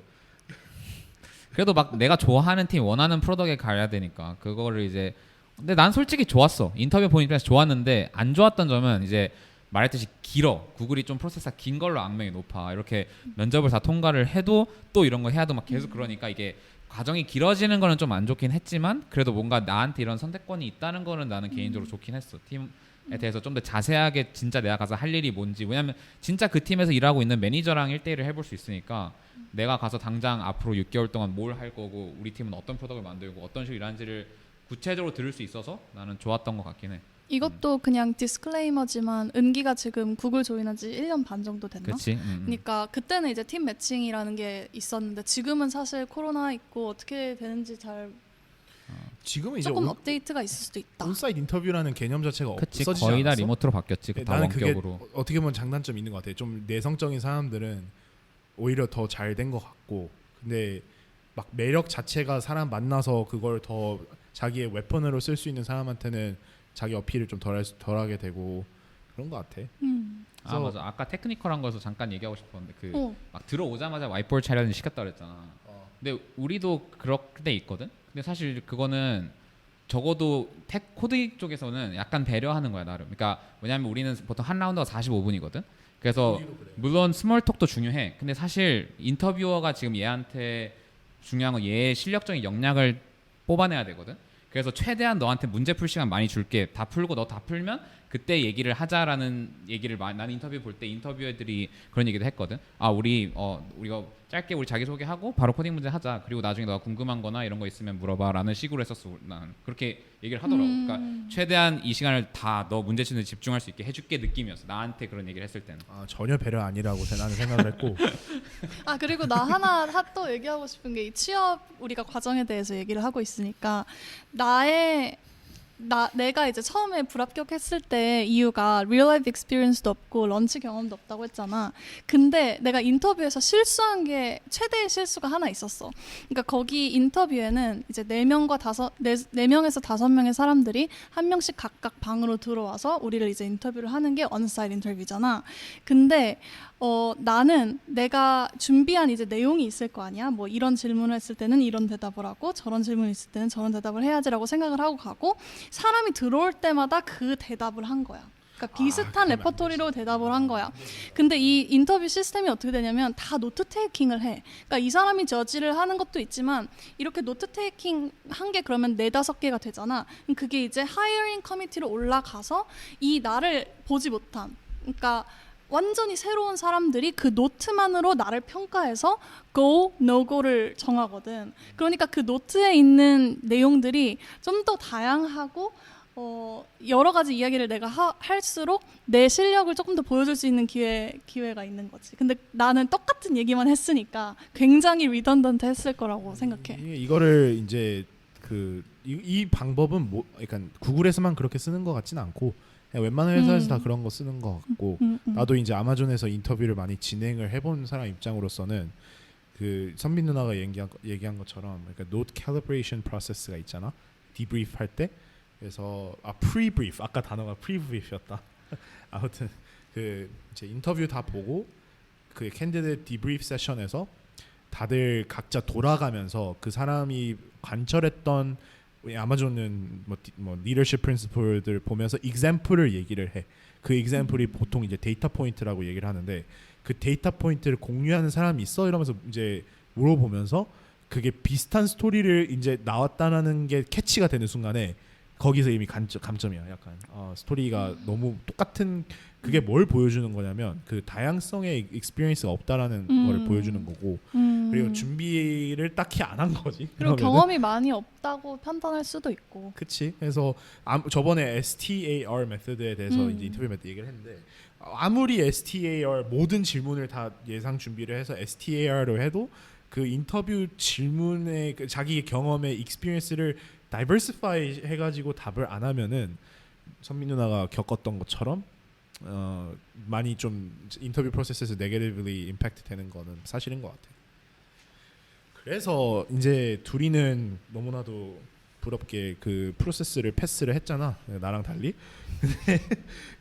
그래도 막 내가 좋아하는 팀 원하는 프로덕트에 가야 되니까 그거를 이제. 근데 난 솔직히 좋았어. 인터뷰 보니까 좋았는데 안 좋았던 점은 이제 말했듯이 길어. 구글이 좀 프로세스가 긴 걸로 악명이 높아. 이렇게 면접을 다 통과를 해도 또 이런 거 해야도 막 계속 그러니까 이게 과정이 길어지는 거는 좀 안 좋긴 했지만 그래도 뭔가 나한테 이런 선택권이 있다는 거는 나는 개인적으로 좋긴 했어. 팀에 대해서 좀 더 자세하게 진짜 내가 가서 할 일이 뭔지. 왜냐면 진짜 그 팀에서 일하고 있는 매니저랑 1대1을 해볼 수 있으니까 내가 가서 당장 앞으로 6개월 동안 뭘 할 거고 우리 팀은 어떤 프로덕트를 만들고 어떤 식으로 일하는지를 구체적으로 들을 수 있어서 나는 좋았던 것 같긴 해. 이것도 그냥 디스클레이머지만 은기가 지금 구글 조인한 지 1년 반 정도 됐나? 그렇지. 그러니까 그때는 이제 팀 매칭이라는 게 있었는데 지금은 사실 코로나 있고 어떻게 되는지 잘 지금은 이제 조금 업데이트가 있을 수도 있다. 온사이트 인터뷰라는 개념 자체가 그치, 없어지지 거의 다 않았어? 리모트로 바뀌었지. 다 나는 그게 원격으로. 어떻게 보면 장단점이 있는 것 같아. 좀 내성적인 사람들은 오히려 더 잘 된 것 같고, 근데 막 매력 자체가 사람 만나서 그걸 더 자기의 웨폰으로 쓸 수 있는 사람한테는 자기 어필을 좀 덜하게 되고 그런 것 같아. 맞아. 아까 테크니컬한 거에서 잠깐 얘기하고 싶었는데 막 들어오자마자 와이트보드 촬영을 시켰다 그랬잖아. 근데 우리도 그렇게 있거든. 근데 사실 그거는 적어도 코드 쪽에서는 약간 배려하는 거야 나름. 그러니까 뭐냐면 우리는 보통 한 라운드가 45분이거든. 그래서 물론 스몰톡도 중요해. 근데 사실 인터뷰어가 지금 얘한테 중요한 건 얘의 실력적인 역량을 뽑아내야 되거든. 그래서 최대한 너한테 문제 풀 시간 많이 줄게. 다 풀고 너 다 풀면 그때 얘기를 하자라는 얘기를 나는 인터뷰 볼 때 인터뷰어들이 그런 얘기도 했거든. 우리가 짧게 우리 자기소개하고 바로 코딩 문제 하자. 그리고 나중에 너가 궁금한 거나 이런 거 있으면 물어봐라는 식으로 했었어. 난 그렇게 얘기를 하더라고. 그러니까 최대한 이 시간을 다 너 문제 치는데 집중할 수 있게 해줄게 느낌이었어. 나한테 그런 얘기를 했을 때는. 전혀 배려 아니라고 나는 생각을 했고. 그리고 나 하나 또 얘기하고 싶은 게 이 취업 우리가 과정에 대해서 얘기를 하고 있으니까 내가 이제 처음에 불합격했을 때 이유가 real life experience도 없고 런치 경험도 없다고 했잖아. 근데 내가 인터뷰에서 실수한 게 최대의 실수가 하나 있었어. 그러니까 거기 인터뷰에는 이제 4명에서 5명의 사람들이 한 명씩 각각 방으로 들어와서 우리를 이제 인터뷰를 하는 게 언사이트 인터뷰잖아. 근데 나는 내가 준비한 이제 내용이 있을 거 아니야. 뭐 이런 질문을 했을 때는 이런 대답을 하고 저런 질문이 있을 때는 저런 대답을 해야지라고 생각을 하고 가고 사람이 들어올 때마다 그 대답을 한 거야. 그러니까 비슷한 레퍼토리로 대답을 한 거야. 근데 이 인터뷰 시스템이 어떻게 되냐면 다 노트 테이킹을 해. 그러니까 이 사람이 저지를 하는 것도 있지만 이렇게 노트 테이킹 한 게 그러면 4-5개가 되잖아. 그게 이제 하이어링 커미티로 올라가서 이 나를 보지 못한, 그러니까 완전히 새로운 사람들이 그 노트만으로 나를 평가해서 go, no go를 정하거든. 그러니까 그 노트에 있는 내용들이 좀 더 다양하고 여러 가지 이야기를 내가 할수록 내 실력을 조금 더 보여줄 수 있는 기회가 있는 거지. 근데 나는 똑같은 얘기만 했으니까 굉장히 리던던트 했을 거라고 생각해. 이거를 이제 이 방법은 그러니까 구글에서만 그렇게 쓰는 것 같진 않고 그냥 웬만한 회사에서 다 그런 거 쓰는 것 같고 나도 이제 아마존에서 인터뷰를 많이 진행을 해본 사람 입장으로서는 그 선빈 누나가 얘기한 것처럼 그러니까 노트 캘리브레이션 프로세스가 있잖아. 디브리프 할 때. 그래서 프리브리프 아까 단어가 프리브리프였다. 아무튼 그 이제 인터뷰 다 보고 그 캔디데이트 디브리프 세션에서 다들 각자 돌아가면서 그 사람이 관철했던 아마존은 뭐 리더십 프린시플들 보면서 example을 얘기를 해. 그 example이 보통 이제 데이터 포인트라고 얘기를 하는데 그 데이터 포인트를 공유하는 사람이 있어 이러면서 이제 물어보면서 그게 비슷한 스토리를 이제 나왔다는 게 캐치가 되는 순간에 거기서 이미 감점이야. 약간 스토리가 너무 똑같은 그게 뭘 보여주는 거냐면 그 다양성의 익스피리언스가 없다라는 걸 보여주는 거고 그리고 준비를 딱히 안 한 거지. 그리고 그러면은. 경험이 많이 없다고 판단할 수도 있고. 그치. 그래서 저번에 STAR 메소드에 대해서 이제 인터뷰 메소드 얘기를 했는데 아무리 STAR 모든 질문을 다 예상 준비를 해서 STAR로 해도 그 인터뷰 질문에 자기 경험의 익스피리언스를 다이버시파이 해가지고 답을 안 하면은 선민 누나가 겪었던 것처럼 많이 좀 인터뷰 프로세스에서 네거티브리 임팩트 되는 거는 사실인 것 같아. 그래서 이제 둘이는 너무나도 부럽게 그 프로세스를 패스를 했잖아. 나랑 달리.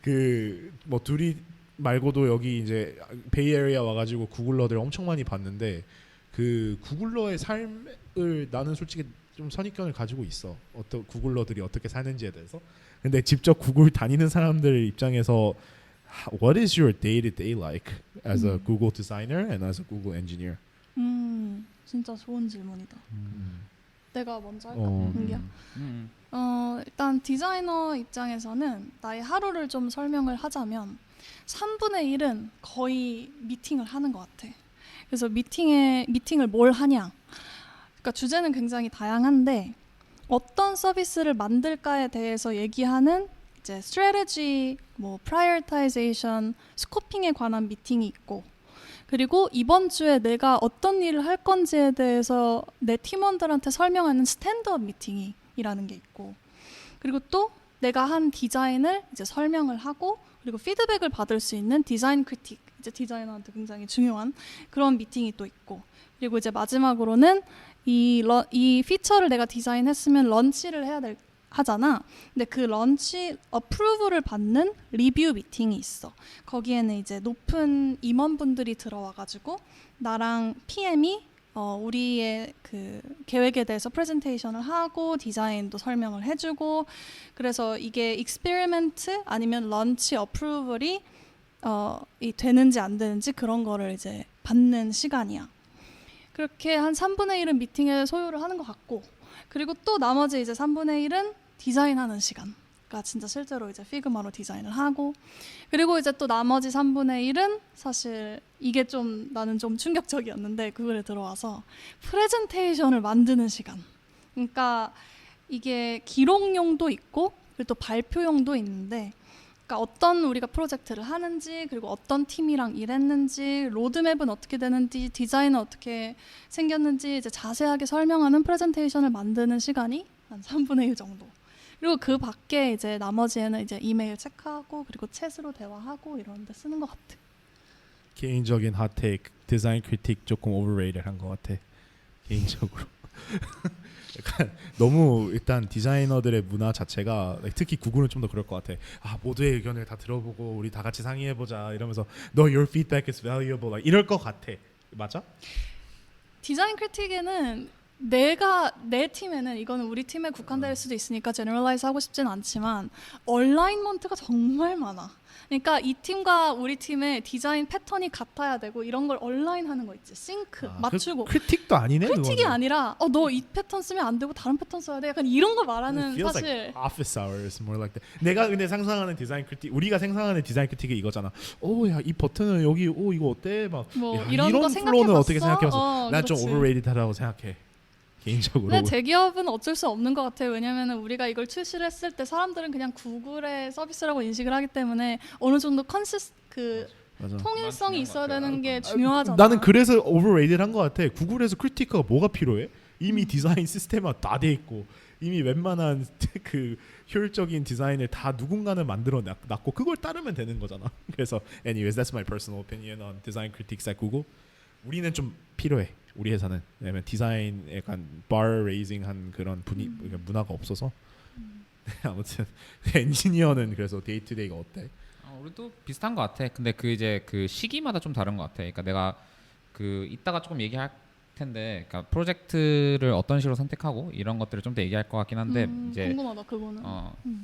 그 뭐 둘이 말고도 여기 이제 베이에리아 와가지고 구글러들 엄청 많이 봤는데 그 구글러의 삶을 나는 솔직히 좀 선입견을 가지고 있어. 구글러들이 어떻게 사는지에 대해서. 근데 직접 구글 다니는 사람들 입장에서 What is your day-to-day like as a Google designer and as a Google engineer? 진짜 좋은 질문이다. 내가 먼저 할까? 어. 은기야? 일단 디자이너 입장에서는 나의 하루를 좀 설명을 하자면 3분의 1은 거의 미팅을 하는 것 같아. 그래서 미팅을 뭘 하냐? 그러니까 주제는 굉장히 다양한데 어떤 서비스를 만들까에 대해서 얘기하는 이제 strategy, 뭐 prioritization, 스코핑에 관한 미팅이 있고 그리고 이번 주에 내가 어떤 일을 할 건지에 대해서 내 팀원들한테 설명하는 스탠드업 미팅이라는 게 있고 그리고 또 내가 한 디자인을 이제 설명을 하고 그리고 피드백을 받을 수 있는 디자인 크리틱, 이제 디자이너한테 굉장히 중요한 그런 미팅이 또 있고 그리고 이제 마지막으로는 이 피처를 내가 디자인했으면 런치를 하잖아. 근데 그 런치 어프로브를 받는 리뷰 미팅이 있어. 거기에는 이제 높은 임원분들이 들어와가지고 나랑 PM이 우리의 그 계획에 대해서 프레젠테이션을 하고 디자인도 설명을 해주고 그래서 이게 익스페리먼트 아니면 런치 어프로벌이 되는지 안 되는지 그런 거를 이제 받는 시간이야. 그렇게 한 3분의 1은 미팅에 소요를 하는 것 같고 그리고 또 나머지 이제 3분의 1은 디자인하는 시간. 그러니까 진짜 실제로 이제 피그마로 디자인을 하고 그리고 이제 또 나머지 3분의 1은 사실 이게 좀 나는 좀 충격적이었는데 구글에 들어와서 프레젠테이션을 만드는 시간. 그러니까 이게 기록용도 있고 그리고 또 발표용도 있는데 그러니까 어떤 우리가 프로젝트를 하는지 그리고 어떤 팀이랑 일했는지 로드맵은 어떻게 되는지 디자인은 어떻게 생겼는지 이제 자세하게 설명하는 프레젠테이션을 만드는 시간이 한 3분의 1 정도. 그리고 그 밖에 이제 나머지에는 이제 이메일 체크하고 그리고 챗으로 대화하고 이런 데 쓰는 것 같아. 개인적인 핫테이크 디자인 크리틱 조금 오버레이트한 것 같아. 개인적으로. 약간 너무 일단 디자이너들의 문화 자체가 특히 구글은 좀 더 그럴 것 같아. 모두의 의견을 다 들어보고 우리 다 같이 상의해보자 이러면서 No, your feedback is valuable 이럴 것 같아. 맞아? 디자인 크리틱에는 내 팀에는 이거는 우리 팀에 국한될 수도 있으니까 제너럴라이즈 하고 싶진 않지만 얼라인먼트가 정말 많아. 그러니까 이 팀과 우리 팀의 디자인 패턴이 같아야 되고 이런 걸 얼라인하는 거 있지. 싱크 맞추고. 크리틱도 아니네. 크리틱이 그거는. 아니라 너 이 패턴 쓰면 안 되고 다른 패턴 써야 돼. 약간 이런 거 말하는 Feels 사실. like office hours more like that. 내가 근데 상상하는 디자인 크리틱, 우리가 상상하는 디자인 크리틱이 이거잖아. 야 이 버튼은 여기 이거 어때? 막 뭐 야, 이런 거 플로우는 어떻게 생각해봤어? 생각해봤어? 난 좀 그렇지. overrated하다고 생각해. 개인적으로. 근데 대기업은 어쩔 수 없는 것 같아요. 왜냐하면 우리가 이걸 출시를 했을 때 사람들은 그냥 구글의 서비스라고 인식을 하기 때문에 어느 정도 맞아. 통일성이 있어야 되는 게 아, 중요하잖아. 나는 그래서 overrated한 것 같아. 구글에서 크리티크가 뭐가 필요해? 이미 디자인 시스템화 다 돼 있고 이미 웬만한 그 효율적인 디자인을 다 누군가는 만들어 놨고 그걸 따르면 되는 거잖아. 그래서 anyways that's my personal opinion on design critiques at Google. 우리는 좀 필요해. 우리 회사는 왜냐면 디자인 약간 bar raising 한 그런 그러니까 문화가 없어서. 아무튼 엔지니어는 그래서 데이 투 데이가 어때? 우리도 비슷한 것 같아. 근데 그 이제 그 시기마다 좀 다른 것 같아. 그러니까 내가 그 이따가 조금 얘기할 텐데, 그러니까 프로젝트를 어떤 식으로 선택하고 이런 것들을 좀 더 얘기할 것 같긴 한데 이제 궁금하다 그거는.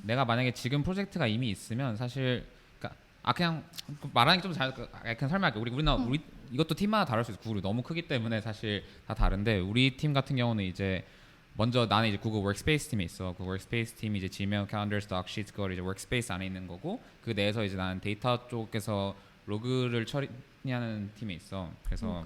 내가 만약에 지금 프로젝트가 이미 있으면 사실 그러니까 그냥 말하는 게 좀 잘 그냥 설명할게. 우리 이것도 팀마다 다를 수 있어. 구글이 너무 크기 때문에 사실 다 다른데 우리 팀 같은 경우는 이제 먼저 나는 이제 구글 워크스페이스 팀에 있어. 그 워크스페이스 팀이 이제 지메일, 캘린더, 스톡시트 그걸 이제 워크스페이스 안에 있는 거고 그 내에서 이제 나는 데이터 쪽에서 로그를 처리하는 팀에 있어. 그래서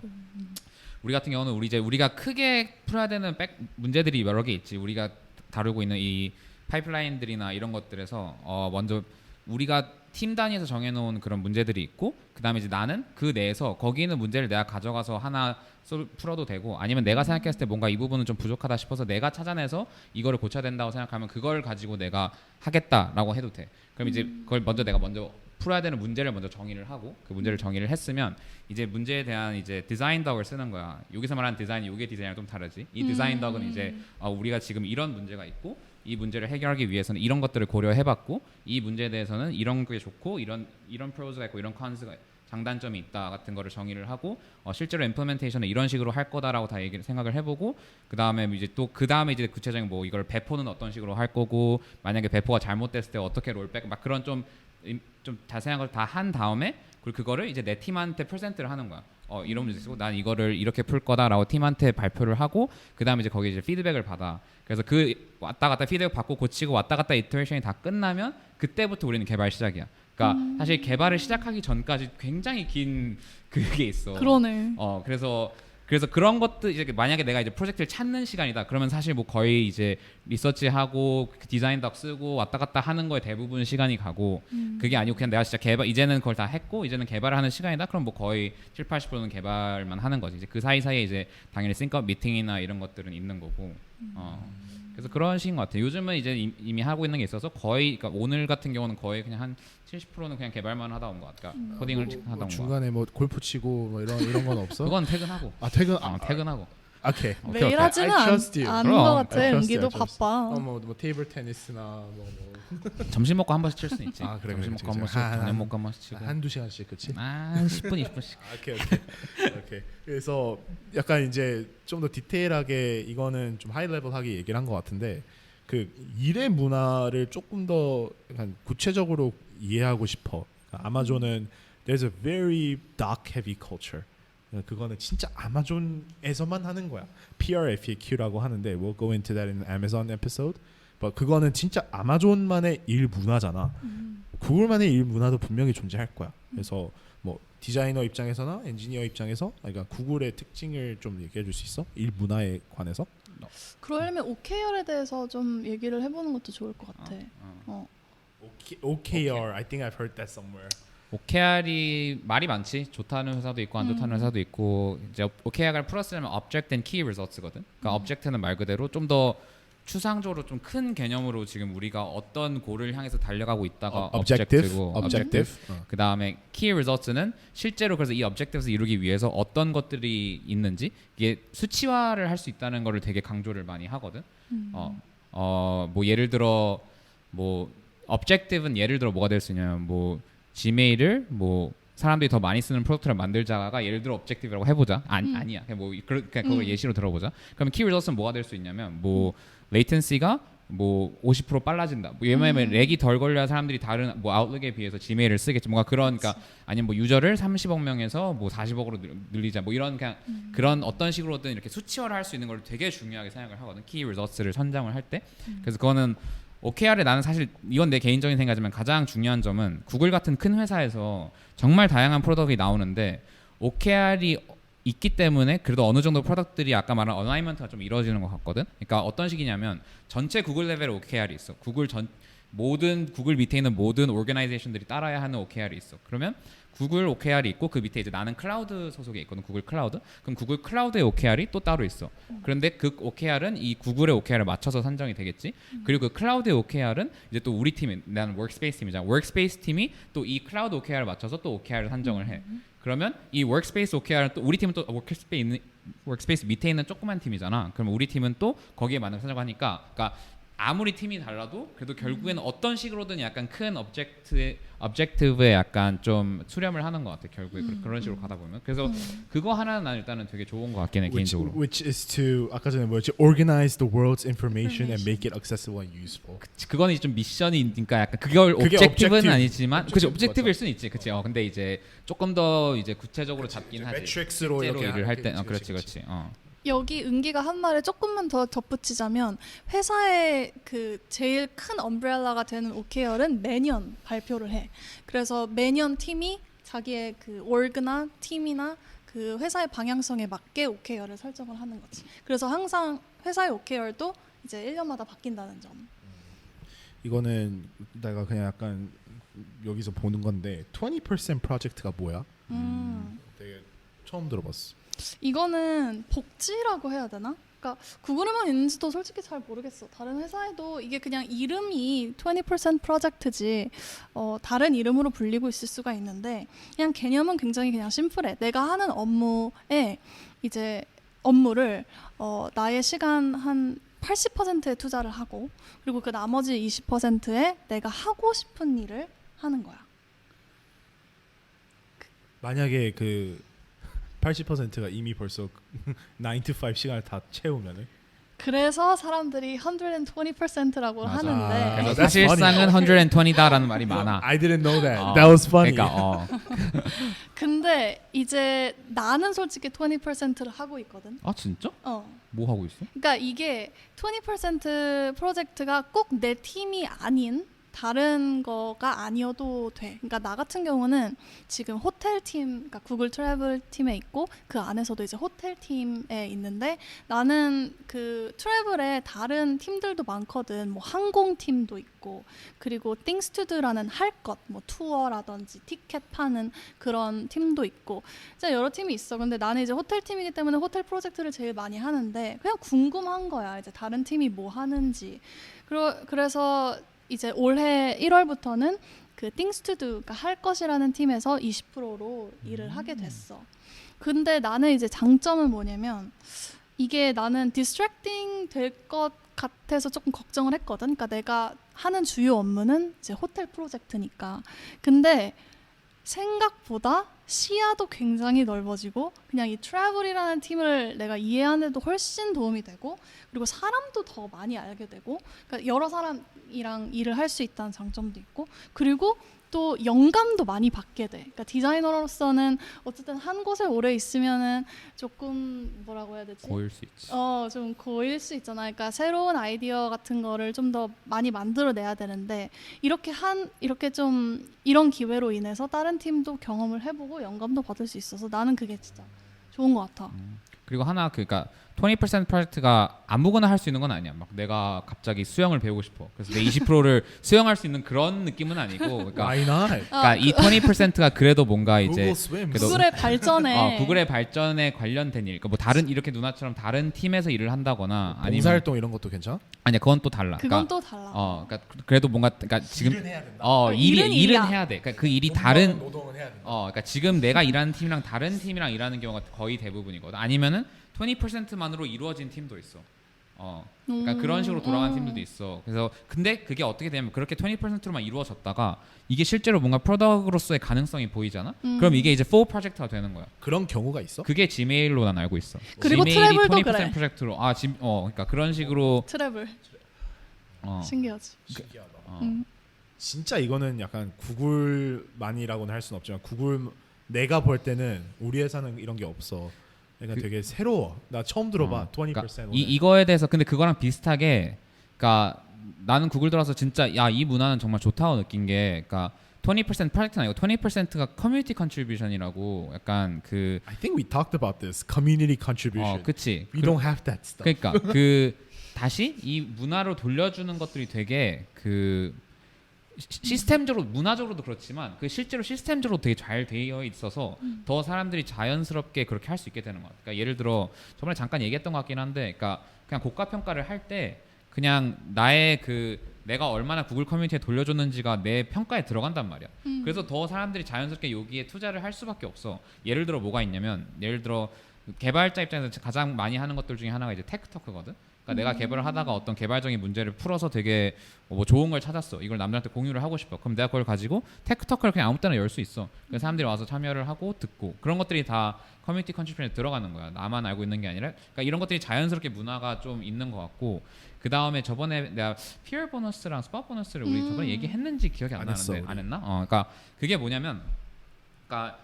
우리 같은 경우는 우리가 크게 풀어야 되는 문제들이 여러 개 있지. 우리가 다루고 있는 이 파이프라인들이나 이런 것들에서 먼저 우리가 팀 단위에서 정해놓은 그런 문제들이 있고 그다음에 이제 나는 그 내에서 거기 있는 문제를 내가 가져가서 하나 풀어도 되고 아니면 내가 생각했을 때 뭔가 이 부분은 좀 부족하다 싶어서 내가 찾아내서 이거를 고쳐야 된다고 생각하면 그걸 가지고 내가 하겠다라고 해도 돼. 그럼 이제 그걸 내가 먼저 풀어야 되는 문제를 먼저 정의를 하고 그 문제를 정의를 했으면 이제 문제에 대한 이제 디자인 덕을 쓰는 거야. 여기서 말하는 디자인이 요게 디자인이랑 좀 다르지. 이 디자인 덕은 이제 우리가 지금 이런 문제가 있고 이 문제를 해결하기 위해서는 이런 것들을 고려해봤고 이 문제에 대해서는 이런 게 좋고 이런 프로즈가 있고 이런 컨스가 장단점이 있다 같은 거를 정의를 하고 실제로 임플리멘테이션은 이런 식으로 할 거다라고 다 생각을 해보고 그 다음에 이제 구체적인 뭐 이걸 배포는 어떤 식으로 할 거고 만약에 배포가 잘못됐을 때 어떻게 롤백 막 그런 좀 자세한 걸 다 한 다음에 그리고 그거를 이제 내 팀한테 프레젠트를 하는 거야. 이런 문제 있고 난 이거를 이렇게 풀 거다라고 팀한테 발표를 하고 그 다음에 이제 거기 이제 피드백을 받아. 그래서 그 왔다 갔다 피드백 받고 고치고 왔다 갔다 이터레이션이 다 끝나면 그때부터 우리는 개발 시작이야. 그러니까 사실 개발을 시작하기 전까지 굉장히 긴 그게 있어. 그러네. 그래서 그런 것도 이제 만약에 내가 이제 프로젝트를 찾는 시간이다. 그러면 사실 뭐 거의 이제 리서치하고 디자인 덕 쓰고 왔다 갔다 하는 거에 대부분 시간이 가고 그게 아니고 그냥 내가 진짜 이제는 그걸 다 했고 이제는 개발을 하는 시간이다. 그럼 뭐 거의 70-80%는 개발만 하는 거지. 이제 그 사이사이에 이제 당연히 싱크업 미팅이나 이런 것들은 있는 거고. 그래서 그런 식인 것 같아요. 요즘은 이제 이미 하고 있는 게 있어서 거의 그러니까 오늘 같은 경우는 거의 그냥 한 70%는 그냥 개발만 하다 온 것 같아. 그러니까 코딩을 하다 온 것 같아. 중간에 뭐 골프 치고 뭐 이런 건 없어? 그건 퇴근하고. 퇴근하고. 오케이. 매일 하지는 I trust you. 않은 그럼. 것 같아. I trust 은기도 you, I trust 바빠. 뭐 테이블 테니스나 뭐 점심 먹고 한 번씩 칠 수 있지. 그래, 점심 그래, 먹고 한 번씩, 저녁 먹고 한 번씩 치고. 한두 시간씩 그치? 10분 20분씩. 오케이. 그래서 약간 이제 좀 더 디테일하게 이거는 좀 하이 레벨하게 얘기를 한 것 같은데 그 일의 문화를 조금 더 약간 구체적으로 이해하고 싶어. 그러니까 아마존은 there's a very dark heavy culture. 그거는 진짜 아마존에서만 하는 거야. PRFAQ라고 하는데 we'll go into that in Amazon episode. But 그거는 진짜 아마존만의 일 문화잖아. 구글만의 일 문화도 분명히 존재할 거야. 그래서 뭐 디자이너 입장에서나 엔지니어 입장에서 그러니까 구글의 특징을 좀 얘기해 줄 수 있어? 일 문화에 관해서? 그러려면 OKR에 대해서 좀 얘기를 해보는 것도 좋을 것 같아. OKR, I think I've heard that somewhere. OKR이 말이 많지. 좋다는 회사도 있고 안 좋다는 회사도 있고 이제 OKR을 풀었으면 Object and Key Results거든. 그러니까 Object는 말 그대로 좀 더 추상적으로 좀 큰 개념으로 지금 우리가 어떤 골을 향해서 달려가고 있다가 Objective고 Objective. 그 다음에 Key Results는 실제로 그래서 이 Objectives를 이루기 위해서 어떤 것들이 있는지 이게 수치화를 할 수 있다는 거를 되게 강조를 많이 하거든. 뭐 예를 들어 뭐 Objective는 예를 들어 뭐가 될 수 있냐면 뭐 지메일을 뭐 사람들이 더 많이 쓰는 프로덕트를 만들자가 예를 들어 objective라고 해보자. 아니야. 그냥 뭐 그냥 그걸 예시로 들어보자. 그러면 key results는 뭐가 될 수 있냐면 뭐 latency가 뭐 50% 빨라진다. 뭐 왜냐면 렉이 덜 걸려야 사람들이 다른 뭐 아웃룩에 비해서 지메일을 쓰겠지. 뭔가 그러니까 아니면 뭐 유저를 30억 명에서 뭐 40억으로 늘리자. 뭐 이런 그냥 그런 어떤 식으로든 이렇게 수치화를 할 수 있는 걸 되게 중요하게 생각을 하거든. key results를 선정을 할 때. 그래서 그거는 OKR에 나는 사실 이건 내 개인적인 생각이지만 가장 중요한 점은 구글 같은 큰 회사에서 정말 다양한 프로덕트가 나오는데 OKR이 있기 때문에 그래도 어느 정도 프로덕트들이 아까 말한 어라이먼트가 좀 이루어지는 것 같거든. 그러니까 어떤 식이냐면 전체 구글 레벨의 OKR이 있어. 모든 구글 밑에 있는 모든 오르가나이제이션들이 따라야 하는 OKR이 있어. 그러면 구글 OKR이 있고 그 밑에 이제 나는 클라우드 소속에 있거든. 구글 클라우드. 그럼 구글 클라우드의 OKR이 또 따로 있어. 그런데 그 OKR은 이 구글의 OKR을 맞춰서 산정이 되겠지. 그리고 그 클라우드의 OKR은 이제 또 우리 팀이 나는 워크스페이스 팀이잖아. 워크스페이스 팀이 또 이 클라우드 OKR을 맞춰서 또 OKR을 산정을 해. 그러면 이 워크스페이스 OKR은 또 우리 팀은 또 워크스페이스 밑에 있는 조그만 팀이잖아. 그럼 우리 팀은 또 거기에 맞는 산정하니까 그러니까 아무리 팀이 달라도 그래도 결국에는 어떤 식으로든 약간 큰 objective에 약간 좀 수렴을 하는 것 같아. 결국에 그런 식으로 가다 보면. 그래서 그거 하나는 난 일단은 되게 좋은 것 같긴 해 개인적으로. Which is to 아까 전에 뭐였지? Organize the world's information and make it accessible and useful. 그거는 좀 미션이니까 약간 그게 objective는 아니지만 그치 objective일 수는 있지. 그치. 근데 이제 조금 더 이제 구체적으로 잡긴 하지. 매트릭스로 실제로 이렇게 일을 할 때 그렇지. 여기 은기가 한 말에 조금만 더 덧붙이자면 회사의 그 제일 큰 엄브렐라가 되는 OKR은 매년 발표를 해. 그래서 매년 팀이 자기의 그 org나 팀이나 그 회사의 방향성에 맞게 OKR을 설정을 하는 거지. 그래서 항상 회사의 OKR도 이제 1년마다 바뀐다는 점. 이거는 내가 그냥 약간 여기서 보는 건데 20% 프로젝트가 뭐야? 되게 처음 들어봤어. 이거는 복지라고 해야 되나? 그러니까 구글에만 있는지도 솔직히 잘 모르겠어. 다른 회사에도 이게 그냥 이름이 20% 프로젝트지 다른 이름으로 불리고 있을 수가 있는데 그냥 개념은 굉장히 그냥 심플해. 내가 하는 업무에 이제 업무를 나의 시간 한 80%에 투자를 하고 그리고 그 나머지 20%에 내가 하고 싶은 일을 하는 거야. 만약에 그 80%가 이미 벌써 9 to 5 시간을 다 채우면은 그래서 사람들이 120%라고 맞아. 하는데 그래서 사실상은 120다라는 말이 많아. I didn't know that. That was funny. 그러니까 근데 이제 나는 솔직히 20%를 하고 있거든. 아 진짜? 뭐 하고 있어? 그러니까 이게 20% 프로젝트가 꼭 내 팀이 아닌 다른 거가 아니어도 돼. 그러니까 나 같은 경우는 지금 호텔 팀, 그러니까 구글 트래블 팀에 있고 그 안에서도 이제 호텔 팀에 있는데 나는 그 트래블에 다른 팀들도 많거든. 뭐 항공 팀도 있고 그리고 things to do라는 할 것, 뭐 투어라든지 티켓 파는 그런 팀도 있고 진짜 여러 팀이 있어. 근데 나는 이제 호텔 팀이기 때문에 호텔 프로젝트를 제일 많이 하는데 그냥 궁금한 거야. 이제 다른 팀이 뭐 하는지. 그래서 이제 올해 1월부터는 그 things to do, 그러니까 할 것이라는 팀에서 20%로 일을 하게 됐어. 근데 나는 이제 장점은 뭐냐면 이게 나는 distracting 될 것 같아서 조금 걱정을 했거든. 그러니까 내가 하는 주요 업무는 이제 호텔 프로젝트니까. 근데 생각보다 시야도 굉장히 넓어지고 그냥 이 트래블이라는 팀을 내가 이해하는 데도 훨씬 도움이 되고 그리고 사람도 더 많이 알게 되고 그러니까 여러 사람이랑 일을 할 수 있다는 장점도 있고 그리고 또 영감도 많이 받게 돼. 그러니까 디자이너로서는 어쨌든 한 곳에 오래 있으면은 조금 뭐라고 해야 되지? 고일 수 있지. 좀 고일 수 있잖아. 그러니까 새로운 아이디어 같은 거를 좀 더 많이 만들어내야 되는데 이렇게 좀 이런 기회로 인해서 다른 팀도 경험을 해보고 영감도 받을 수 있어서 나는 그게 진짜 좋은 것 같아. 그리고 하나 그러니까 20% 프로젝트가 아무거나 할 수 있는 건 아니야. 막 내가 갑자기 수영을 배우고 싶어. 그래서 내 20%를 수영할 수 있는 그런 느낌은 아니고. 그러니까, Why not? 그러니까 이 20%가 그래도 뭔가 이제 Google Swim. 그래도 구글의 발전에 구글의 발전에 관련된 일. 그러니까 뭐 다른 이렇게 누나처럼 다른 팀에서 일을 한다거나 아니면 봉사활동 이런 것도 괜찮아? 아니야 그건 또 달라. 그건 그러니까, 또 달라. 그러니까 그래도 뭔가 그러니까 지금 일은 해야 된다. 일은 일은 일이야. 해야 돼. 그러니까 그 일이 다른 노동은 해야 된다. 그러니까 지금 내가 일하는 팀이랑 다른 팀이랑 일하는 경우가 거의 대부분이거든. 아니면은 20%만으로 이루어진 팀도 있어. 그러니까 그런 식으로 돌아가는 팀들도 있어. 그래서 근데 그게 어떻게 되면 그렇게 20%로만 이루어졌다가 이게 실제로 뭔가 프로덕트로서의 가능성이 보이잖아. 그럼 이게 이제 full 프로젝트가 되는 거야. 그런 경우가 있어? 그게 지메일로 난 알고 있어. 그리고 지메일이 트래블도 20% 그래. 프로젝트로 그러니까 그런 식으로 트래블 신기하지. 신기하다. 음. 진짜 이거는 약간 구글만이라고는 할 수는 없지만 구글 내가 볼 때는 우리 회사는 이런 게 없어. 그러니까 되게 새로워. 나 처음 들어봐. 20%. 그러니까 이거에 대해서 근데 그거랑 비슷하게 그러니까 나는 구글 들어서 진짜 야 이 문화는 정말 좋다고 느낀 게 그러니까 20% 프로젝트는 아니고 20%가 커뮤니티 컨트리뷰션이라고 약간 그 I think we talked about this. Community contribution. 그치. We don't have that stuff. 그러니까 그 다시 이 문화로 돌려주는 것들이 되게 그 시스템적으로 문화적으로도 그렇지만 그 실제로 시스템적으로 되게 잘 되어 있어서 더 사람들이 자연스럽게 그렇게 할 수 있게 되는 것 같아요. 그러니까 예를 들어 저번에 잠깐 얘기했던 것 같긴 한데, 그러니까 그냥 고가 평가를 할 때 그냥 나의 그 내가 얼마나 구글 커뮤니티에 돌려줬는지가 내 평가에 들어간단 말이야. 그래서 더 사람들이 자연스럽게 여기에 투자를 할 수밖에 없어. 예를 들어 뭐가 있냐면 예를 들어 개발자 입장에서 가장 많이 하는 것들 중에 하나가 이제 테크토크거든. 그러니까 내가 개발을 하다가 어떤 개발적인 문제를 풀어서 되게 뭐 좋은 걸 찾았어. 이걸 남들한테 공유를 하고 싶어. 그럼 내가 그걸 가지고 테크토크를 그냥 아무 때나 열 수 있어. 그래서 사람들이 와서 참여를 하고 듣고 그런 것들이 다 커뮤니티 컨트리뷰션에 들어가는 거야. 나만 알고 있는 게 아니라. 그러니까 이런 것들이 자연스럽게 문화가 좀 있는 것 같고, 그 다음에 저번에 내가 피어 보너스랑 스팟 보너스를 우리 저번에 얘기했는지 기억이 안 했어, 나는데 우리. 안 했나? 그러니까 그게 뭐냐면, 그러니까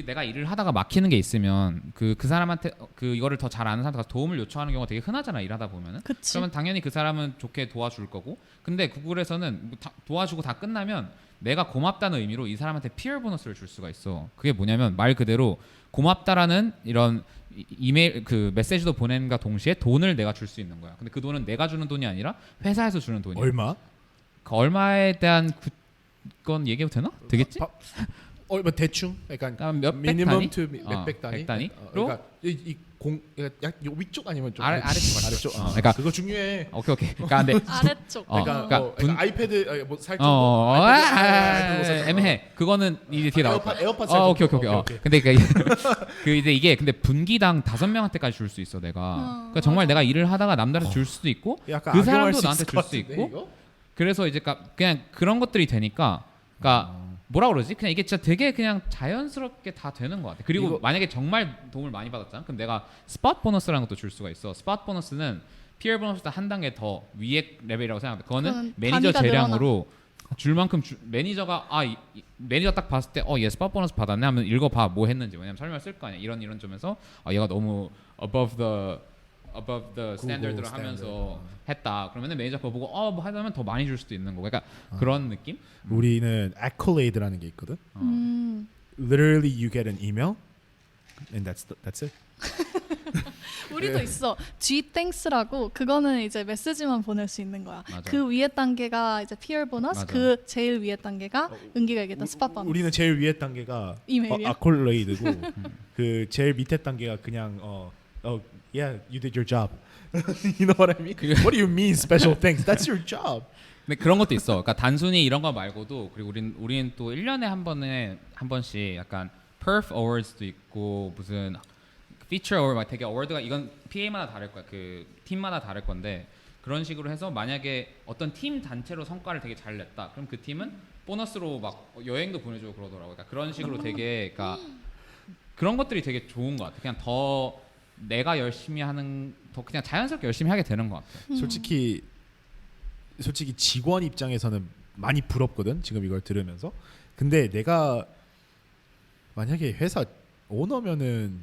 내가 일을 하다가 막히는 게 있으면 그 사람한테 이거를 더 잘 아는 사람한테 가서 도움을 요청하는 경우가 되게 흔하잖아, 일하다 보면은. 그치. 그러면 당연히 그 사람은 좋게 도와줄 거고, 근데 구글에서는 뭐 도와주고 다 끝나면 내가 고맙다는 의미로 이 사람한테 피어 보너스를 줄 수가 있어. 그게 뭐냐면 말 그대로 고맙다라는 이런 이메일 그 메시지도 보낸과 동시에 돈을 내가 줄 수 있는 거야. 근데 그 돈은 내가 주는 돈이 아니라 회사에서 주는 돈이야. 얼마? 그 얼마에 대한 건 얘기해도 되나? 되겠지? 얼마 대충? 약간 몇백 미니멈 단위? 투 몇백 단위? 100단위? 그러니까 약 위쪽 아니면 좀 아래쪽. 아래쪽. 그러니까 그거 중요해. 오케이. 그러니까 근데 아래쪽. 그러니까 아이패드 뭐 살짝 애매해. 그거는 이제 뒤에 나올 거야. 에어팟 오케이. 근데 그 이제 이게 근데 분기당 5명한테까지 줄 수 있어 내가. 그러니까 정말 내가 일을 하다가 남들한테 줄 수도 있고 약간 그 악용할 사람도 수 나한테 있을 줄 것 수 같은데, 있고. 이거? 그래서 이제 그냥 그런 것들이 되니까, 그러니까 뭐라 그러지? 그냥 이게 진짜 되게 그냥 자연스럽게 다 되는 것 같아. 그리고 이거- 만약에 정말 도움을 많이 받았잖아. 그럼 내가 스팟 보너스라는 것도 줄 수가 있어. 스팟 보너스는 피어 보너스보다 한 단계 더 위에 레벨이라고 생각해. 그거는 그건 매니저 단위가 재량으로 줄 만큼 매니저가 매니저 딱 봤을 때 얘 스팟 보너스 받았네 하면 읽어봐 뭐 했는지. 왜냐면 설명을 쓸 거 아니야. 이런 점에서 얘가 너무 above the 스탠더드를 하면서 했다. 그러면은 매니저 그거 보고 뭐 하려면 더 많이 줄 수도 있는 거고. 그러니까 그런 느낌? 우리는 accolade라는 게 있거든. Literally you get an email and that's it. 우리도 있어. G Thanks라고. 그거는 이제 메시지만 보낼 수 있는 거야. 맞아. 그 위에 단계가 이제 peer 보너스, 맞아. 그 제일 위에 단계가 은기가 얘기했던 스팟 보너스. 우리는 제일 위에 단계가 이메일이야? accolade,고 그 제일 밑에 단계가 그냥 yeah, you did your job. You know what I mean? What do you mean special thanks? That's your job. 근데 그런 것도 있어. 그러니까 단순히 이런 거 말고도, 그리고 우리는 또 1년에 한 번씩 약간 perf awards도 있고 무슨 feature award, 막 되게 어워드가 이건 PA마다 다를 거야. 그 팀마다 다를 건데, 그런 식으로 해서 만약에 어떤 팀 단체로 성과를 되게 잘 냈다. 그럼 그 팀은 보너스로 막 여행도 보내주고 그러더라고. 그러니까 그런 식으로 되게, 그러니까 그런 것들이 되게 좋은 것 같아. 그냥 더 내가 열심히 하는, 더 그냥 자연스럽게 열심히 하게 되는 것 같아. 솔직히 직원 입장에서는 많이 부럽거든. 지금 이걸 들으면서. 근데 내가 만약에 회사 오너면은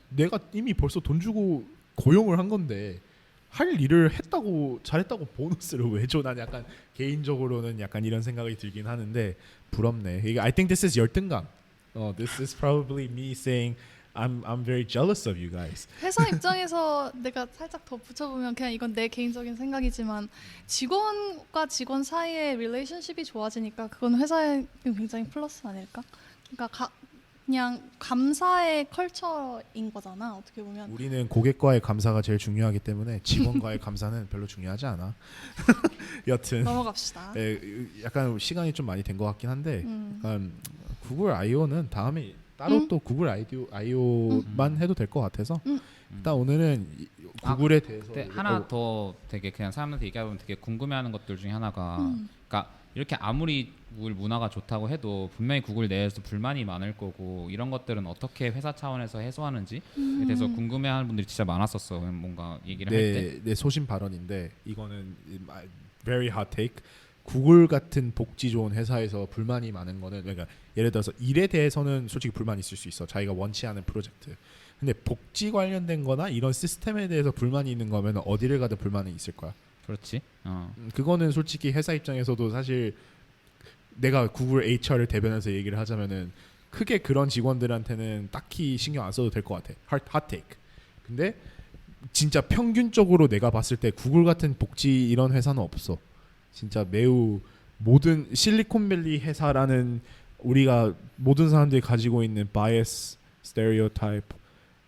내가 이미 벌써 돈 주고 고용을 한 건데 할 일을 잘했다고 보너스를 왜 줘? 난 약간 개인적으로는 약간 이런 생각이 들긴 하는데 부럽네. 이게 I think this is 열등감. This is probably me saying I'm very jealous of you guys. 회사 입장에서 내가 살짝 더 붙여보면, 그냥 이건 내 개인적인 생각이지만 직원과 직원 사이의 릴레이션십이 좋아지니까 그건 회사에 굉장히 플러스 아닐까? 그러니까 그냥 감사의 컬처인 거잖아, 어떻게 보면. 우리는 고객과의 감사가 제일 중요하기 때문에 직원과의 감사는 별로 중요하지 않아. 여튼 넘어갑시다. 약간 시간이 좀 많이 된 것 같긴 한데 약간 구글 I/O는 다음에 따로 또 구글 I/O만 해도 될 것 같아서 일단 오늘은 구글에 대해서 근데 하나 더 되게 그냥 사람들한테 얘기하면 되게 궁금해하는 것들 중에 하나가 그러니까 이렇게 아무리 구글 문화가 좋다고 해도 분명히 구글 내에서 불만이 많을 거고 이런 것들은 어떻게 회사 차원에서 해소하는지에 대해서 궁금해하는 분들이 진짜 많았었어. 뭔가 얘기를 할 때. 내 소신 발언인데 이거는 very hot take. 구글 같은 복지 좋은 회사에서 불만이 많은 거는 그러니까 예를 들어서 일에 대해서는 솔직히 불만이 있을 수 있어. 자기가 원치 않은 프로젝트. 근데 복지 관련된 거나 이런 시스템에 대해서 불만이 있는 거면 어디를 가도 불만이 있을 거야. 그렇지. 그거는 솔직히 회사 입장에서도 사실 내가 구글 HR을 대변해서 얘기를 하자면은 크게 그런 직원들한테는 딱히 신경 안 써도 될 것 같아. hot take. 근데 진짜 평균적으로 내가 봤을 때 구글 같은 복지 이런 회사는 없어. 진짜 매우 모든 실리콘밸리 회사라는 우리가 모든 사람들이 가지고 있는 bias stereotype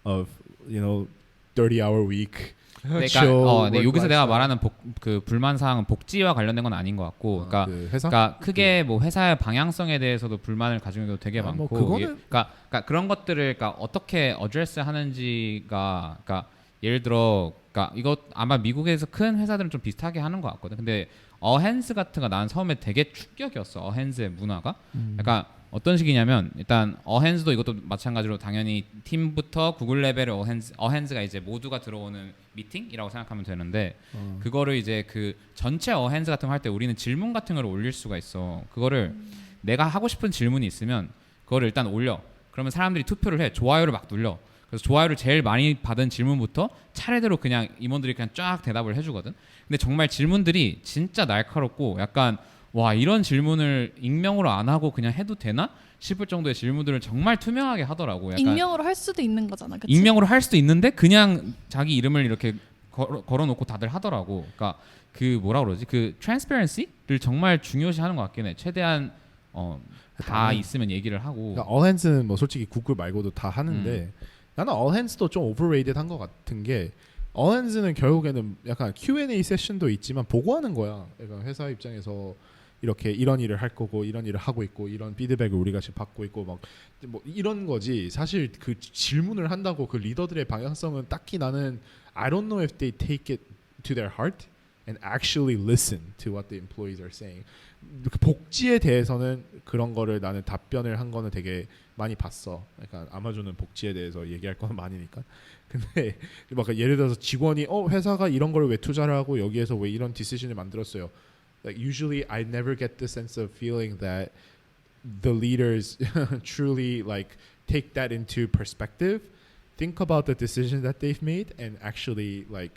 of 30-hour week. 그러니까 여기서 내가 말하는 그 불만 사항은 복지와 관련된 건 아닌 것 같고, 그러니까, 그 회사? 그러니까 크게 뭐 회사의 방향성에 대해서도 불만을 가지고 있는 경우 되게 많고, 그러니까 그런 것들을 그러니까 어떻게 어드레스 하는지가, 그러니까 예를 들어, 그러니까 이거 아마 미국에서 큰 회사들은 좀 비슷하게 하는 것 같거든. 근데 어핸즈 같은 거 난 처음에 되게 충격이었어. 어핸즈의 문화가. 약간 어떤 식이냐면 일단 어핸즈도 이것도 마찬가지로 당연히 팀부터 구글 레벨의 어핸즈가 이제 모두가 들어오는 미팅이라고 생각하면 되는데 그거를 이제 그 전체 어핸즈 같은 거 할 때 우리는 질문 같은 걸 올릴 수가 있어. 그거를 내가 하고 싶은 질문이 있으면 그거를 일단 올려. 그러면 사람들이 투표를 해. 좋아요를 막 눌러. 그래서 좋아요를 제일 많이 받은 질문부터 차례대로 그냥 임원들이 그냥 쫙 대답을 해주거든. 근데 정말 질문들이 진짜 날카롭고 약간 와 이런 질문을 익명으로 안 하고 그냥 해도 되나 싶을 정도의 질문들을 정말 투명하게 하더라고. 약간 익명으로 할 수도 있는 거잖아. 그치? 익명으로 할 수도 있는데 그냥 자기 이름을 이렇게 걸어놓고 다들 하더라고. 그러니까 그 뭐라 그러지? 그 트랜스퍼런시를 정말 중요시하는 것 같긴 해. 최대한 다 있으면 얘기를 하고. 그러니까 어핸즈는 뭐 솔직히 구글 말고도 다 하는데 나는 어핸즈도 좀 오버레이드한 것 같은 게 어핸즈는 결국에는 약간 Q&A 세션도 있지만 보고하는 거야. 그러니까 회사 입장에서 이렇게 이런 일을 할 거고 이런 일을 하고 있고 이런 피드백을 우리가 지금 받고 있고 막 뭐 이런 거지. 사실 그 질문을 한다고 그 리더들의 방향성은 딱히 나는 I don't know if they take it to their heart and actually listen to what the employees are saying. 그 복지에 대해서는 그런 거를 나는 답변을 한 거는 되게 많이 봤어. 그러니까 아마존은 복지에 대해서 얘기할 건 많으니까. 근데 막 예를 들어서 직원이 회사가 이런 걸 왜 투자를 하고 여기에서 왜 이런 디시전을 만들었어요. Like usually I never get the sense of feeling that the leaders truly like take that into perspective, think about the decision that they've made and actually like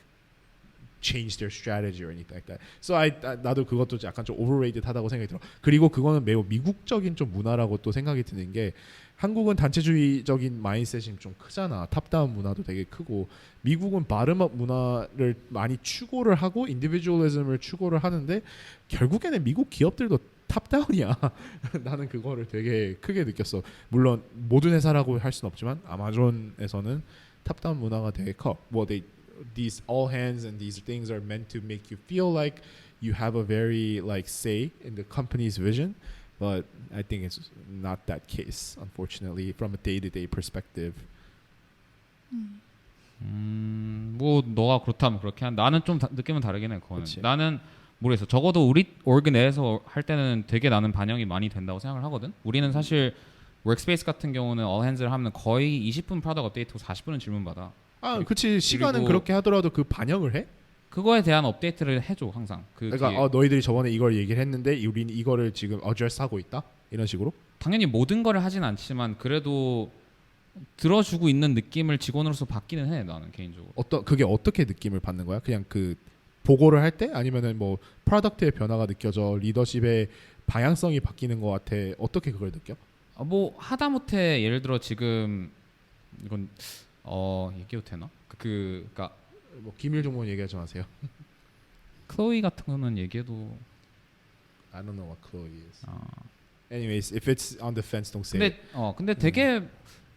change their strategy or anything like that. So 나도 그것도 약간 좀 overrated하다고 생각이 들어. 그리고 그거는 매우 미국적인 좀 문화라고 또 생각이 드는 게 한국은 단체주의적인 마인드셋이 좀 크잖아. 탑다운 문화도 되게 크고 미국은 바텀업 문화를 많이 추구를 하고 인디비주얼리즘을 추구를 하는데 결국에는 미국 기업들도 탑다운이야. 나는 그거를 되게 크게 느꼈어. 물론 모든 회사라고 할 수는 없지만 아마존에서는 탑다운 문화가 되게 커. 뭐 these all hands and these things are meant to make you feel like you have a very like say in the company's vision, but I think it's not that case, unfortunately, from a day-to-day perspective. 뭐 너가 그렇다면 그렇게 한. 나는 좀 느낌은 다르긴 해. 그거는. 그치. 나는 모르겠어. 적어도 우리 org 내에서 할 때는 되게 나는 반영이 많이 된다고 생각을 하거든. 우리는 사실 워크스페이스 같은 경우는 all hands를 하면 거의 20분 프로덕트 업데이트고 40분은 질문 받아. 아, 그치. 시간은 그렇게 하더라도 그 반영을 해? 그거에 대한 업데이트를 해줘 항상. 그러니까 너희들이 저번에 이걸 얘기를 했는데 우리는 이거를 지금 어드레스 하고 있다? 이런 식으로? 당연히 모든 거를 하진 않지만 그래도 들어주고 있는 느낌을 직원으로서 받기는 해. 나는 개인적으로. 그게 어떻게 느낌을 받는 거야? 그냥 그 보고를 할 때? 아니면은 뭐 프로덕트의 변화가 느껴져? 리더십의 방향성이 바뀌는 것 같아? 어떻게 그걸 느껴? 뭐 하다못해 예를 들어 지금 이건 얘기해도 되나? 그러니까 뭐 기밀 정보는 얘기하지 마세요. 클로이 같은 거는 얘기해도 I don't know what Chloe is. Anyways, if it's on the fence, don't say it. 근데 되게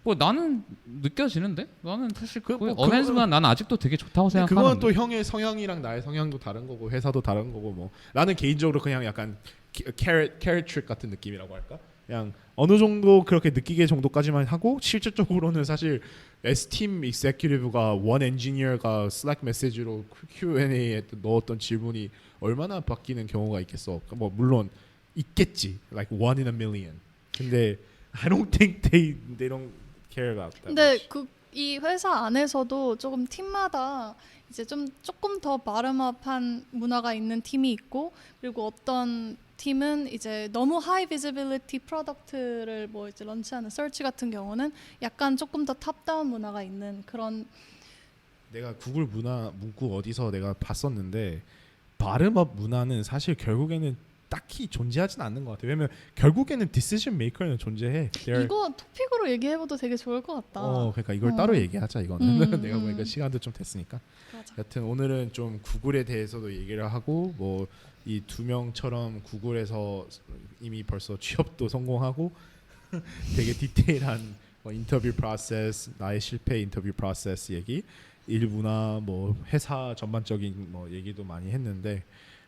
뭐 나는 느껴지는데? 나는 사실 뭐 어벤져스보다 나는 아직도 되게 좋다고 생각하는데. 그건 또 형의 성향이랑 나의 성향도 다른 거고 회사도 다른 거고 뭐 나는 개인적으로 그냥 약간 carrot trick 같은 느낌이라고 할까? 그냥 어느 정도 그렇게 느끼게 정도까지만 하고 실질적으로는 사실 S팀 executive가 원 엔지니어가 Slack 메시지로 Q&A에 넣었던 질문이 얼마나 바뀌는 경우가 있겠어. 뭐 물론 있겠지. Like one in a million. 근데 I don't think they don't care about that. 근데 much. 이 회사 안에서도 조금 팀마다 이제 조금 더 바텀업한 문화가 있는 팀이 있고 그리고 어떤 팀은 이제 너무 하이 비지빌리티 프로덕트를 뭐 이제 런치하는 서치 같은 경우는 약간 조금 더 탑다운 문화가 있는 그런 내가 구글 문구 어디서 내가 봤었는데 바름업 문화는 사실 결국에는 딱히 존재하진 않는 것 같아. 왜냐면 결국에는 디시전 메이커는 존재해. 이거 토픽으로 얘기해봐도 되게 좋을 것 같다. 그러니까 이걸 따로 얘기하자 이거는. 내가 보니까 음. 시간도 좀 됐으니까. 맞아. 여튼 오늘은 좀 구글에 대해서도 얘기를 하고 뭐 이 두 명처럼 구글에서 이미 벌써 취업도 성공하고 되게 디테일한 뭐 인터뷰 프로세스, 나의 실패 인터뷰 프로세스 얘기, 일부나 뭐 회사 전반적인 뭐 얘기도 많이 했는데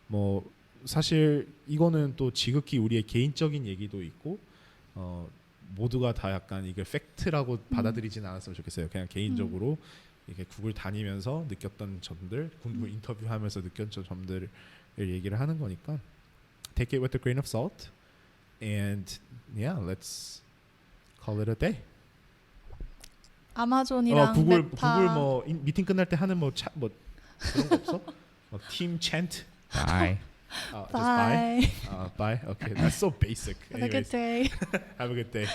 뭐 사실 이거는 또 지극히 우리의 개인적인 얘기도 있고 모두가 다 약간 이게 팩트라고 받아들이지는 않았으면 좋겠어요. 그냥 개인적으로 이렇게 구글 다니면서 느꼈던 점들, 구글 인터뷰하면서 느꼈던 점들을 얘기를 하는 거니까 take it with a grain of salt and yeah, let's call it a day. 아마존이랑 구글 메타 구글 뭐 미팅 끝날 때 하는 뭐 그런 거 없어? 팀 찬트. Bye. Just bye. Bye. Bye. Okay, that's so basic. Have a good Anyways, day. have a good day.